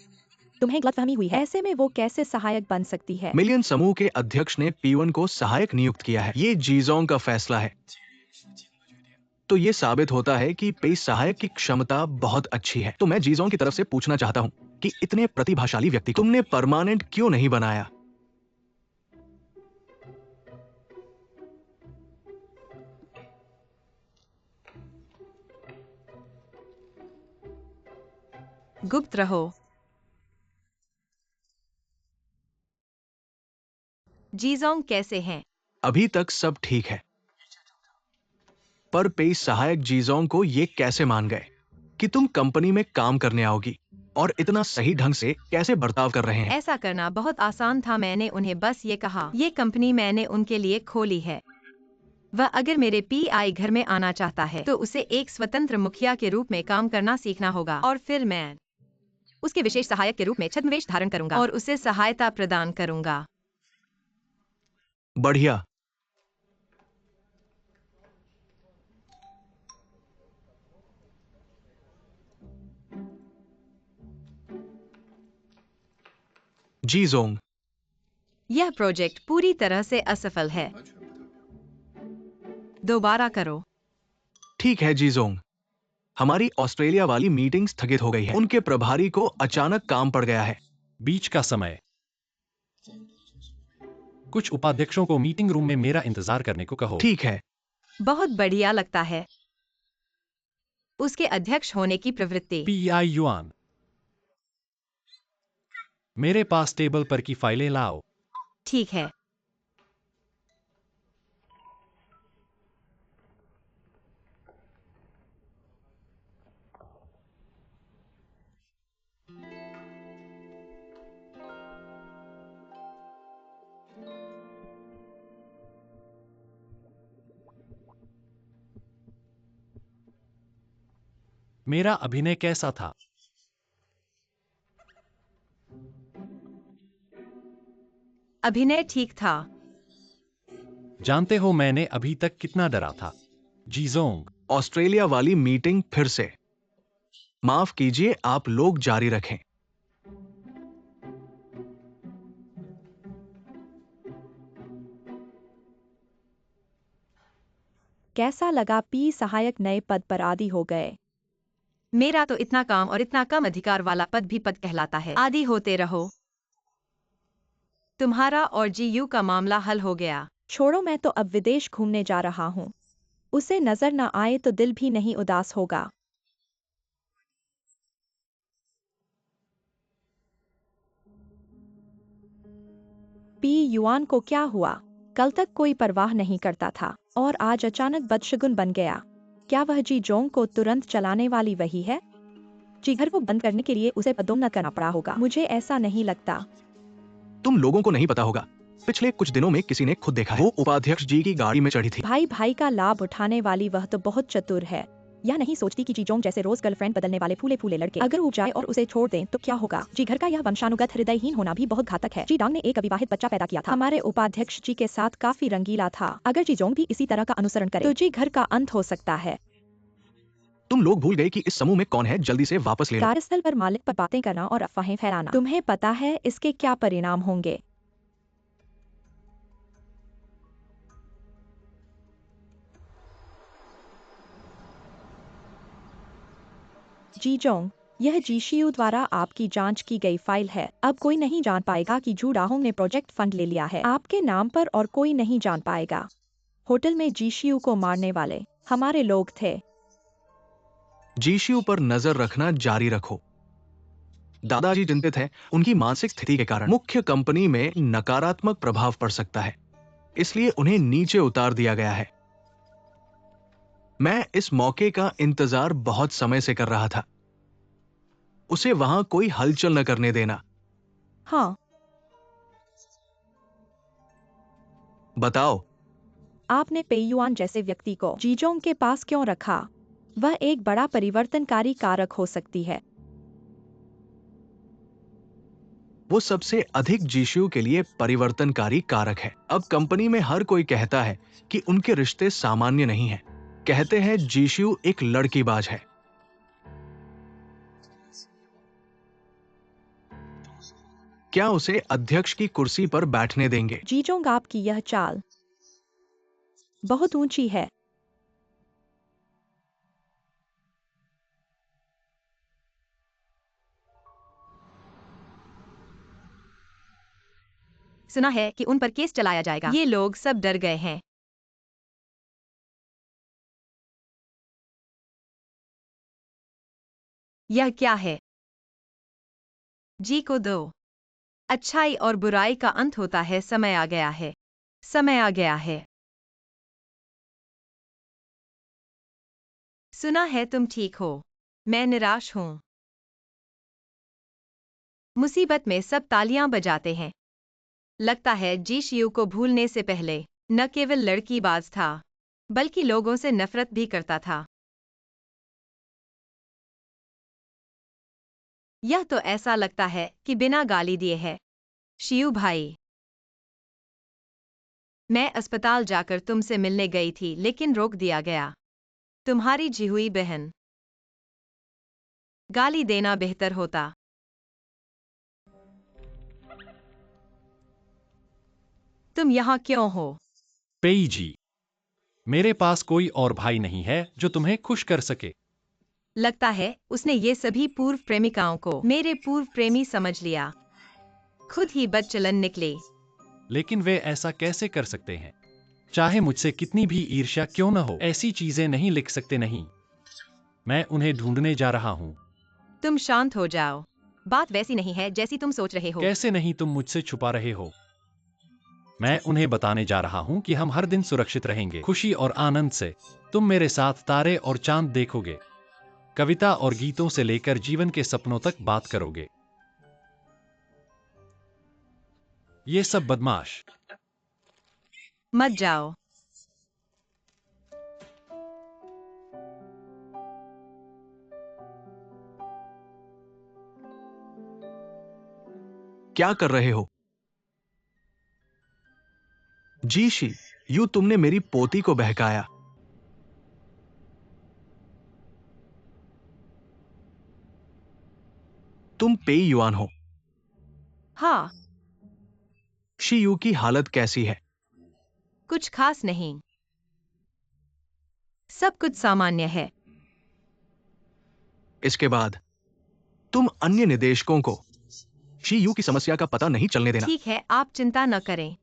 तुम्हें गलतफहमी हुई है। ऐसे में वो कैसे सहायक बन सकती है? मिलियन समूह के अध्यक्ष ने P1 को सहायक नियुक्त किया है। ये जीजोंग का फैसला है। तो ये साबित होता है कि पे सहायक की क्षमता बहुत अच्छी है। तो मैं जीजोंग की तरफ से पूछना चाहता हूँ कि इतने प्रतिभाशाली व्यक्ति तुमने परमानेंट क्यों नहीं बनाया? गुप्त रहो। जीजोंग कैसे हैं? अभी तक सब ठीक है, पर पे सहायक जीजोंग को ये कैसे मान गए कि तुम कंपनी में काम करने आओगी और इतना सही ढंग से कैसे बर्ताव कर रहे हैं? ऐसा करना बहुत आसान था। मैंने उन्हें बस ये कहा, ये कंपनी मैंने उनके लिए खोली है। वह अगर मेरे पीआई घर में आना चाहता है तो उसे एक स्वतंत्र मुखिया के रूप में काम करना सीखना होगा, और फिर मैं उसके विशेष सहायक के रूप में छद्मवेश धारण करूंगा और उसे सहायता प्रदान करूंगा। बढ़िया। जीजोंग, यह प्रोजेक्ट पूरी तरह से असफल है। दोबारा करो। ठीक है जीजोंग। हमारी ऑस्ट्रेलिया वाली मीटिंग स्थगित हो गई है। उनके प्रभारी को अचानक काम पड़ गया है। बीच का समय। कुछ उपाध्यक्षों को मीटिंग रूम में मेरा इंतजार करने को कहो। ठीक है। बहुत बढ़िया लगता है उसके अध्यक्ष होने की प्रवृत्ति। पीआई युआन, मेरे पास टेबल पर की फाइलें लाओ। ठीक है। मेरा अभिनय कैसा था? अभिनय ठीक था। जानते हो मैंने अभी तक कितना डरा था? जीजोंग, ऑस्ट्रेलिया वाली मीटिंग फिर से। माफ कीजिए, आप लोग जारी रखें। कैसा लगा? पी सहायक नए पद पर आदी हो गए। मेरा तो इतना काम और इतना कम अधिकार वाला पद भी पद कहलाता है। आदी होते रहो। तुम्हारा और जीयू का मामला हल हो गया। छोड़ो, मैं तो अब विदेश घूमने जा रहा हूँ। उसे नजर न आए तो दिल भी नहीं उदास होगा। पी युआन को क्या हुआ? कल तक कोई परवाह नहीं करता था और आज अचानक बदशगुन बन गया। क्या वह जी जोंग को तुरंत चलाने वाली वही है? जी घर को बंद करने के लिए उसे पदोन्नत करना पड़ा होगा। मुझे ऐसा नहीं लगता। तुम लोगों को नहीं पता होगा, पिछले कुछ दिनों में किसी ने खुद देखा है। वो उपाध्यक्ष जी की गाड़ी में चढ़ी थी। भाई भाई का लाभ उठाने वाली वह तो बहुत चतुर है। या नहीं सोचती कि जी जोंग जैसे रोज गर्लफ्रेंड बदलने वाले फूले फूले लड़के अगर उब जाए और उसे छोड़ दें तो क्या होगा? जी घर का यह वंशानुगत हृदयहीन होना भी बहुत घातक है। जी डांग ने एक अविवाहित बच्चा पैदा किया था। हमारे उपाध्यक्ष जी के साथ काफी रंगीला था। अगर जी जोंग भी इसी तरह का अनुसरण करे तो जी घर का अंत हो सकता है। तुम लोग भूल गए कि इस समूह में कौन है। जल्दी से वापस ले लो। कार्यस्थल पर मालिक पर बातें करना और अफवाहें फैलाना, तुम्हें पता है इसके क्या परिणाम होंगे? जी जोंग, यह जीशीयू द्वारा आपकी जांच की गई फाइल है। अब कोई नहीं जान पाएगा कि जू डाहोंग ने प्रोजेक्ट फंड ले लिया है आपके नाम पर, और कोई नहीं जान पाएगा। होटल में जीशीयू को मारने वाले हमारे लोग थे। जीशू पर नजर रखना जारी रखो। दादाजी चिंतित हैं, उनकी मानसिक स्थिति के कारण मुख्य कंपनी में नकारात्मक प्रभाव पड़ सकता है, इसलिए उन्हें नीचे उतार दिया गया है। मैं इस मौके का इंतजार बहुत समय से कर रहा था। उसे वहां कोई हलचल न करने देना। हाँ, बताओ। आपने पेयुआन जैसे व्यक्ति को जीजोंग के पास क्यों रखा? वह एक बड़ा परिवर्तनकारी कारक हो सकती है। वो सबसे अधिक जीशू के लिए परिवर्तनकारी कारक है। अब कंपनी में हर कोई कहता है कि उनके रिश्ते सामान्य नहीं हैं। कहते हैं जीशू एक लड़कीबाज है। क्या उसे अध्यक्ष की कुर्सी पर बैठने देंगे? जीजोंग, आपकी यह चाल बहुत ऊंची है। सुना है कि उन पर केस चलाया जाएगा। ये लोग सब डर गए हैं। यह क्या है? जी को दो। अच्छाई और बुराई का अंत होता है। समय आ गया है। समय आ गया है। सुना है तुम ठीक हो। मैं निराश हूं। मुसीबत में सब तालियां बजाते हैं। लगता है जीशयू को भूलने से पहले न केवल लड़कीबाज था, बल्कि लोगों से नफरत भी करता था। यह तो ऐसा लगता है कि बिना गाली दिए है। शियू भाई, मैं अस्पताल जाकर तुमसे मिलने गई थी, लेकिन रोक दिया गया। तुम्हारी जिहुई बहन। गाली देना बेहतर होता। तुम यहाँ क्यों हो? पेई जी, मेरे पास कोई और भाई नहीं है जो तुम्हें खुश कर सके। लगता है उसने ये सभी पूर्व प्रेमिकाओं को मेरे पूर्व प्रेमी समझ लिया। खुद ही बदचलन निकले। लेकिन वे ऐसा कैसे कर सकते हैं? चाहे मुझसे कितनी भी ईर्ष्या क्यों न हो, ऐसी चीजें नहीं लिख सकते। नहीं, मैं उन्हें ढूंढने जा रहा हूँ। तुम शांत हो जाओ। बात वैसी नहीं है जैसी तुम सोच रहे हो। कैसे नहीं? तुम मुझसे छुपा रहे हो। मैं उन्हें बताने जा रहा हूँ कि हम हर दिन सुरक्षित रहेंगे, खुशी और आनंद से। तुम मेरे साथ तारे और चांद देखोगे, कविता और गीतों से लेकर जीवन के सपनों तक बात करोगे। ये सब बदमाश। मत जाओ। क्या कर रहे हो? जीशी, यू तुमने मेरी पोती को बहकाया। तुम पेई युआन हो। हाँ, शी यू की हालत कैसी है? कुछ खास नहीं। सब कुछ सामान्य है। इसके बाद तुम अन्य निदेशकों को शी यू की समस्या का पता नहीं चलने देना। ठीक है, आप चिंता न करें।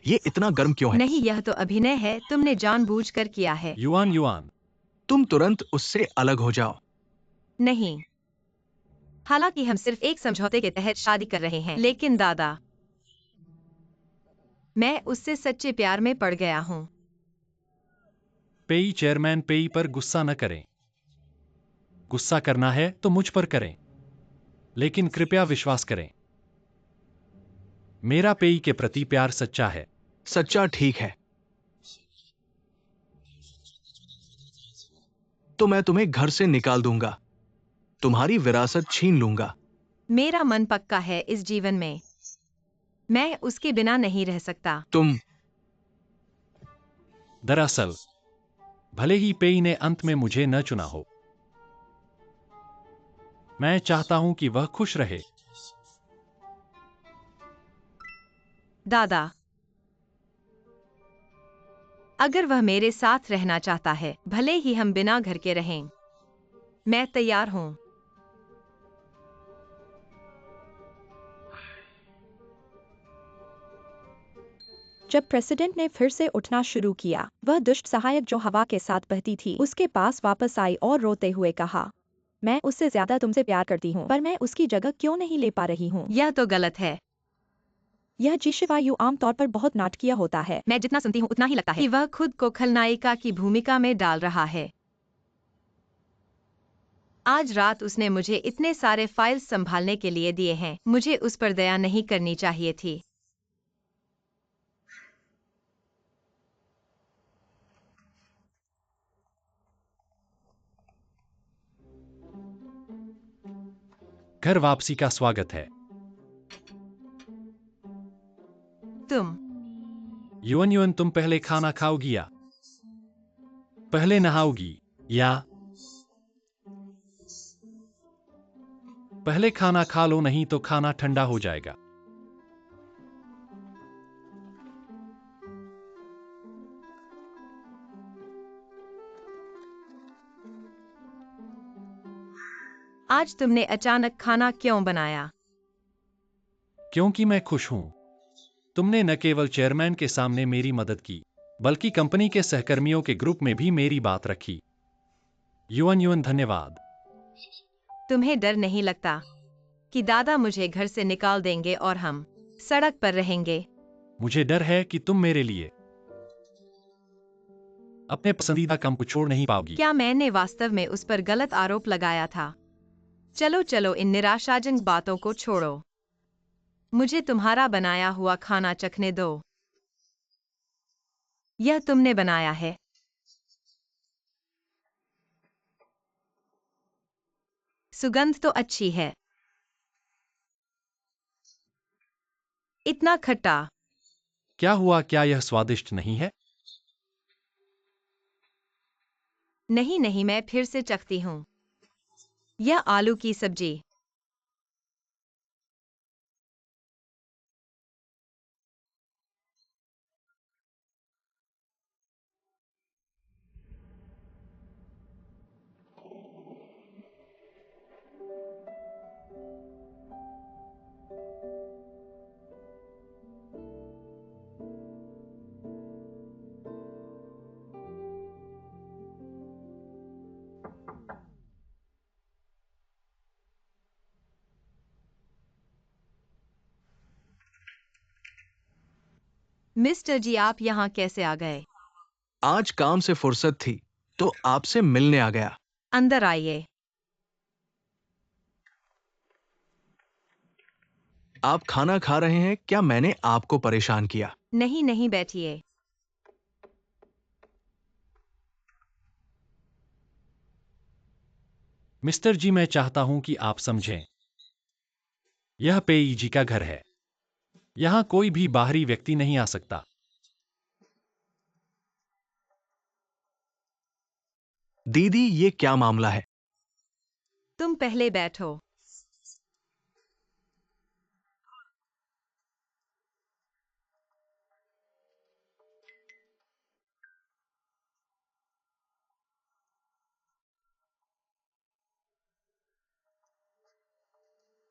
ये इतना गर्म क्यों है? नहीं, यह तो अभिनय है। तुमने जानबूझकर किया है। युआन, युआन, तुम तुरंत उससे अलग हो जाओ। नहीं। हालांकि हम सिर्फ एक समझौते के तहत शादी कर रहे हैं, लेकिन दादा, मैं उससे सच्चे प्यार में पड़ गया हूँ। पेई चेयरमैन, पेई पर गुस्सा न करें। गुस्सा करना है तो मुझ पर करें, लेकिन कृपया विश्वास करें, मेरा पेई के प्रति प्यार सच्चा है। सच्चा ठीक है, तो मैं तुम्हें घर से निकाल दूंगा, तुम्हारी विरासत छीन लूंगा। मेरा मन पक्का है इस जीवन में। मैं उसके बिना नहीं रह सकता। तुम दरअसल, भले ही पेई ने अंत में मुझे न चुना हो, मैं चाहता हूं कि वह खुश रहे। दादा, अगर वह मेरे साथ रहना चाहता है, भले ही हम बिना घर के रहें, मैं तैयार हूं। जब प्रेसिडेंट ने फिर से उठना शुरू किया, वह दुष्ट सहायक जो हवा के साथ बहती थी उसके पास वापस आई और रोते हुए कहा, मैं उससे ज्यादा तुमसे प्यार करती हूँ, पर मैं उसकी जगह क्यों नहीं ले पा रही हूँ। यह तो गलत है। यह जीशवायु आमतौर पर बहुत नाटकीय होता है। मैं जितना सुनती हूँ उतना ही लगता है कि वह खुद को खलनायिका की भूमिका में डाल रहा है। आज रात उसने मुझे इतने सारे फाइल्स संभालने के लिए दिए हैं, मुझे उस पर दया नहीं करनी चाहिए थी। घर वापसी का स्वागत है। तुम युवन युवन, तुम पहले खाना खाओगी या पहले नहाओगी, या पहले खाना खा लो, नहीं तो खाना ठंडा हो जाएगा। आज तुमने अचानक खाना क्यों बनाया? क्योंकि मैं खुश हूं। तुमने न केवल चेयरमैन के सामने मेरी मदद की, बल्कि कंपनी के सहकर्मियों के ग्रुप में भी मेरी बात रखी। युवन युवन, धन्यवाद। तुम्हें डर नहीं लगता कि दादा मुझे घर से निकाल देंगे और हम सड़क पर रहेंगे? मुझे डर है कि तुम मेरे लिए अपने पसंदीदा काम को छोड़ नहीं पाओगी। क्या मैंने वास्तव में उस पर गलत आरोप लगाया था? चलो चलो, इन निराशाजनक बातों को छोड़ो। मुझे तुम्हारा बनाया हुआ खाना चखने दो। यह तुमने बनाया है। सुगंध तो अच्छी है। इतना खट्टा। क्या हुआ, क्या यह स्वादिष्ट नहीं है? नहीं नहीं, मैं फिर से चखती हूँ। यह आलू की सब्जी। मिस्टर जी, आप यहाँ कैसे आ गए? आज काम से फुर्सत थी तो आपसे मिलने आ गया। अंदर आइए। आप खाना खा रहे हैं, क्या मैंने आपको परेशान किया? नहीं नहीं, बैठिए। मिस्टर जी, मैं चाहता हूं कि आप समझें, यह पेईजी का घर है। यहां कोई भी बाहरी व्यक्ति नहीं आ सकता। दीदी, ये क्या मामला है? तुम पहले बैठो।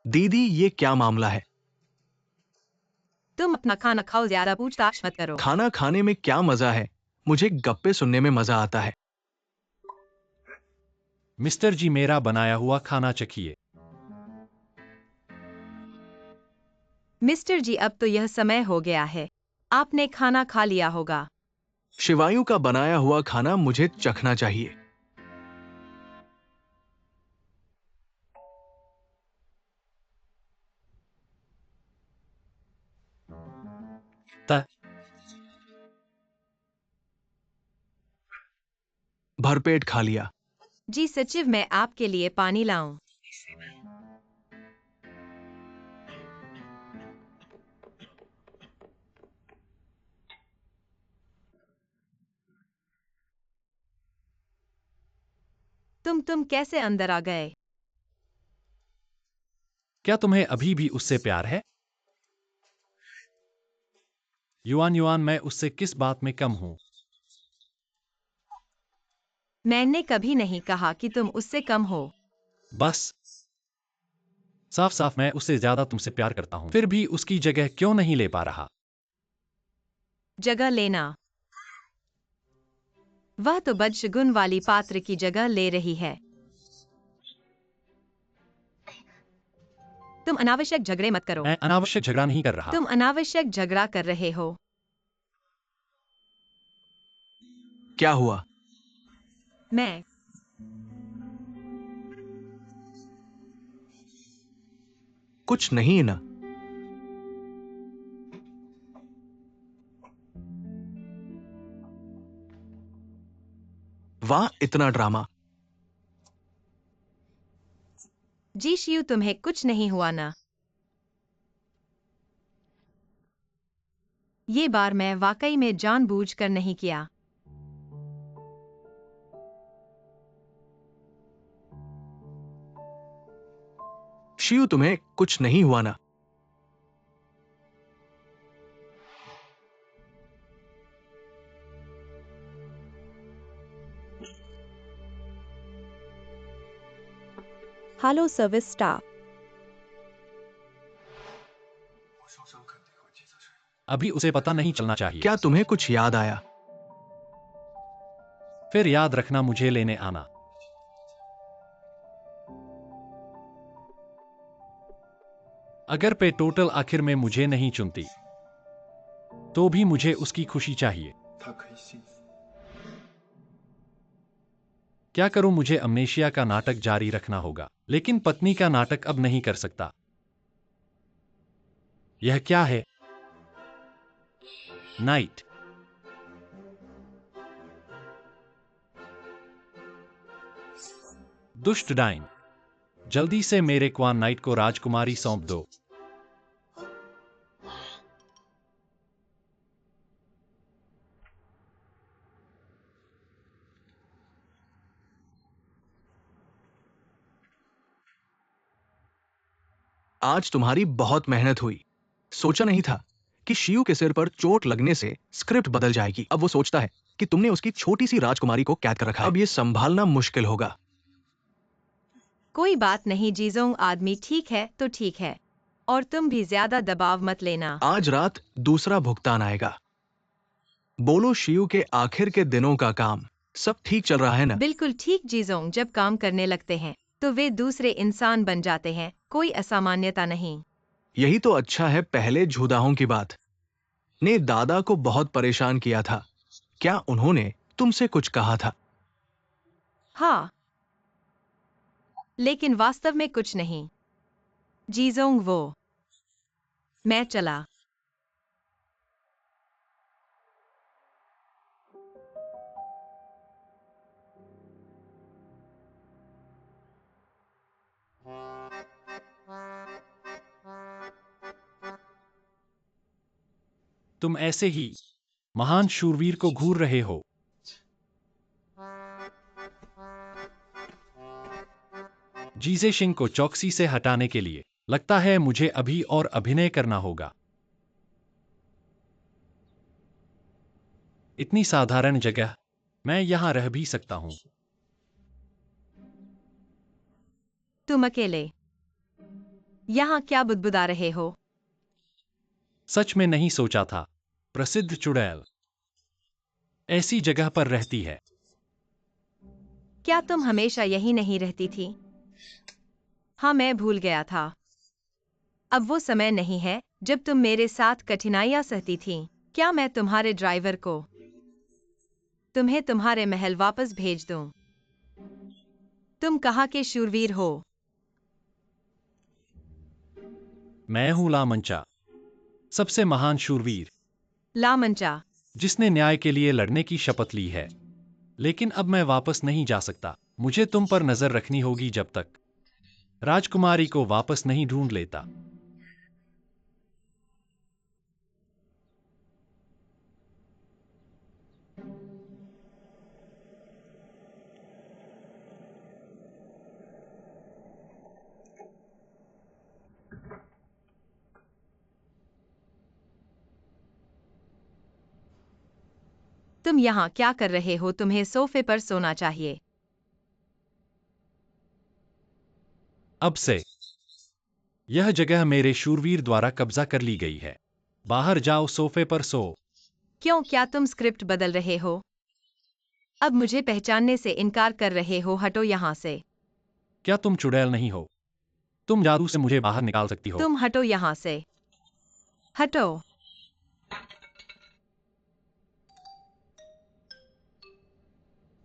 दीदी, ये क्या मामला है? तुम अपना खाना खाओ, ज्यादा पूछताछ मत करो। खाना खाने में क्या मजा है? मुझे गप्पे सुनने में मजा आता है। मिस्टर जी, मेरा बनाया हुआ खाना चखिए। मिस्टर जी, अब तो यह समय हो गया है। आपने खाना खा लिया होगा। शिवायु का बनाया हुआ खाना मुझे चखना चाहिए। त भरपेट खा लिया। जी सचिव, मैं आपके लिए पानी लाऊं? तुम कैसे अंदर आ गए? क्या तुम्हें अभी भी उससे प्यार है? युआन युआन, मैं उससे किस बात में कम हूं? मैंने कभी नहीं कहा कि तुम उससे कम हो। बस साफ साफ मैं उससे ज्यादा तुमसे प्यार करता हूं, फिर भी उसकी जगह क्यों नहीं ले पा रहा? जगह लेना। वह तो बदशगुन वाली पात्र की जगह ले रही है। तुम अनावश्यक झगड़े मत करो। मैं अनावश्यक झगड़ा नहीं कर रहा। तुम अनावश्यक झगड़ा कर रहे हो। क्या हुआ? मैं कुछ नहीं ना। वाह, इतना ड्रामा। जी शियू, तुम्हें कुछ नहीं हुआ ना? ये बार मैं वाकई में जानबूझकर नहीं किया। शियू, तुम्हें कुछ नहीं हुआ ना? Hello service staff. अभी उसे पता नहीं चलना चाहिए। क्या तुम्हें कुछ याद आया? फिर याद रखना मुझे लेने आना। अगर पे टोटल आखिर में मुझे नहीं चुनती तो भी मुझे उसकी खुशी चाहिए। क्या करूं? मुझे अमनेशिया का नाटक जारी रखना होगा, लेकिन पत्नी का नाटक अब नहीं कर सकता। यह क्या है? नाइट। दुष्ट डाइन, जल्दी से मेरे क्वान नाइट को राजकुमारी सौंप दो। आज तुम्हारी बहुत मेहनत हुई। सोचा नहीं था कि शियू के सिर पर चोट लगने से स्क्रिप्ट बदल जाएगी। अब वो सोचता है कि तुमने उसकी छोटी सी राजकुमारी को कैद कर रखा है। अब ये संभालना मुश्किल होगा। कोई बात नहीं जीजोंग, आदमी ठीक है तो ठीक है। और तुम भी ज्यादा दबाव मत लेना। आज रात दूसरा भुगतान आएगा। बोलो शियू के आखिर के दिनों का काम सब ठीक चल रहा है ना? बिल्कुल ठीक जीजोंग, जब काम करने लगते हैं तो वे दूसरे इंसान बन जाते हैं। कोई असामान्यता नहीं। यही तो अच्छा है। पहले झूदाहों की बात ने दादा को बहुत परेशान किया था। क्या उन्होंने तुमसे कुछ कहा था? हाँ, लेकिन वास्तव में कुछ नहीं जीजोंग। वो मैं चला। तुम ऐसे ही महान शूरवीर को घूर रहे हो। जीजे सिंह को चौकसी से हटाने के लिए लगता है मुझे अभी और अभिनय करना होगा। इतनी साधारण जगह, मैं यहां रह भी सकता हूं। तुम अकेले यहाँ क्या बुदबुदा रहे हो? सच में नहीं सोचा था प्रसिद्ध चुड़ैल ऐसी जगह पर रहती है। क्या तुम हमेशा यही नहीं रहती थी? हाँ, मैं भूल गया था। अब वो समय नहीं है जब तुम मेरे साथ कठिनाइयां सहती थी। क्या मैं तुम्हारे ड्राइवर को तुम्हें तुम्हारे महल वापस भेज दूं? तुम कहाँ के शूरवीर हो? मैं हूं लामंचा, सबसे महान शूरवीर, लामंचा। जिसने न्याय के लिए लड़ने की शपथ ली है। लेकिन अब मैं वापस नहीं जा सकता। मुझे तुम पर नजर रखनी होगी जब तक राजकुमारी को वापस नहीं ढूंढ लेता। तुम यहाँ क्या कर रहे हो? तुम्हें सोफे पर सोना चाहिए। अब से यह जगह मेरे शूरवीर द्वारा कब्जा कर ली गई है। बाहर जाओ, सोफे पर सो। क्यों, क्या तुम स्क्रिप्ट बदल रहे हो? अब मुझे पहचानने से इनकार कर रहे हो? हटो यहाँ से। क्या तुम चुड़ैल नहीं हो? तुम जादू से मुझे बाहर निकाल सकती हो। तुम हटो यहाँ से। हटो।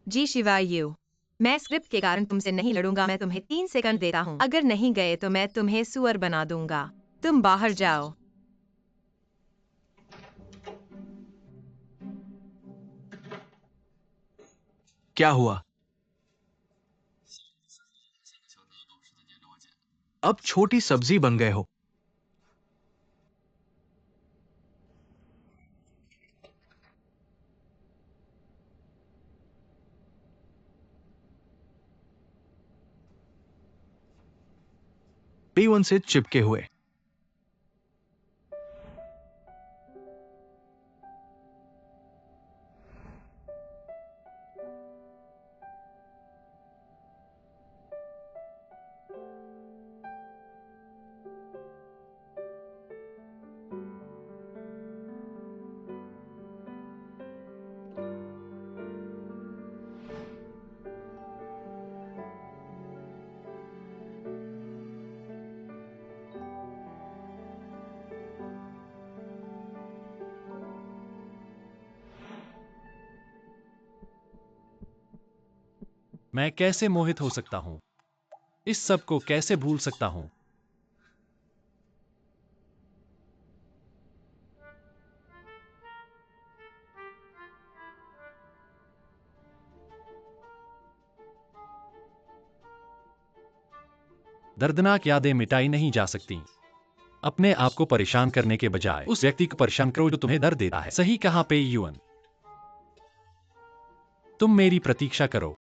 जी शिवायु, मैं स्क्रिप्ट के कारण तुमसे नहीं लड़ूंगा। मैं तुम्हें 3 सेकंड देता हूँ। अगर नहीं गए तो मैं तुम्हें सुअर बना दूंगा। तुम बाहर जाओ। क्या हुआ? अब छोटी सब्जी बन गए हो। P1 से चिपके हुए। मैं कैसे मोहित हो सकता हूँ? इस सब को कैसे भूल सकता हूँ? दर्दनाक यादें मिटाई नहीं जा सकती। अपने आप को परेशान करने के बजाय उस व्यक्ति को परेशान करो जो तुम्हें दर्द देता है। सही कहा पे यूएन। तुम मेरी प्रतीक्षा करो।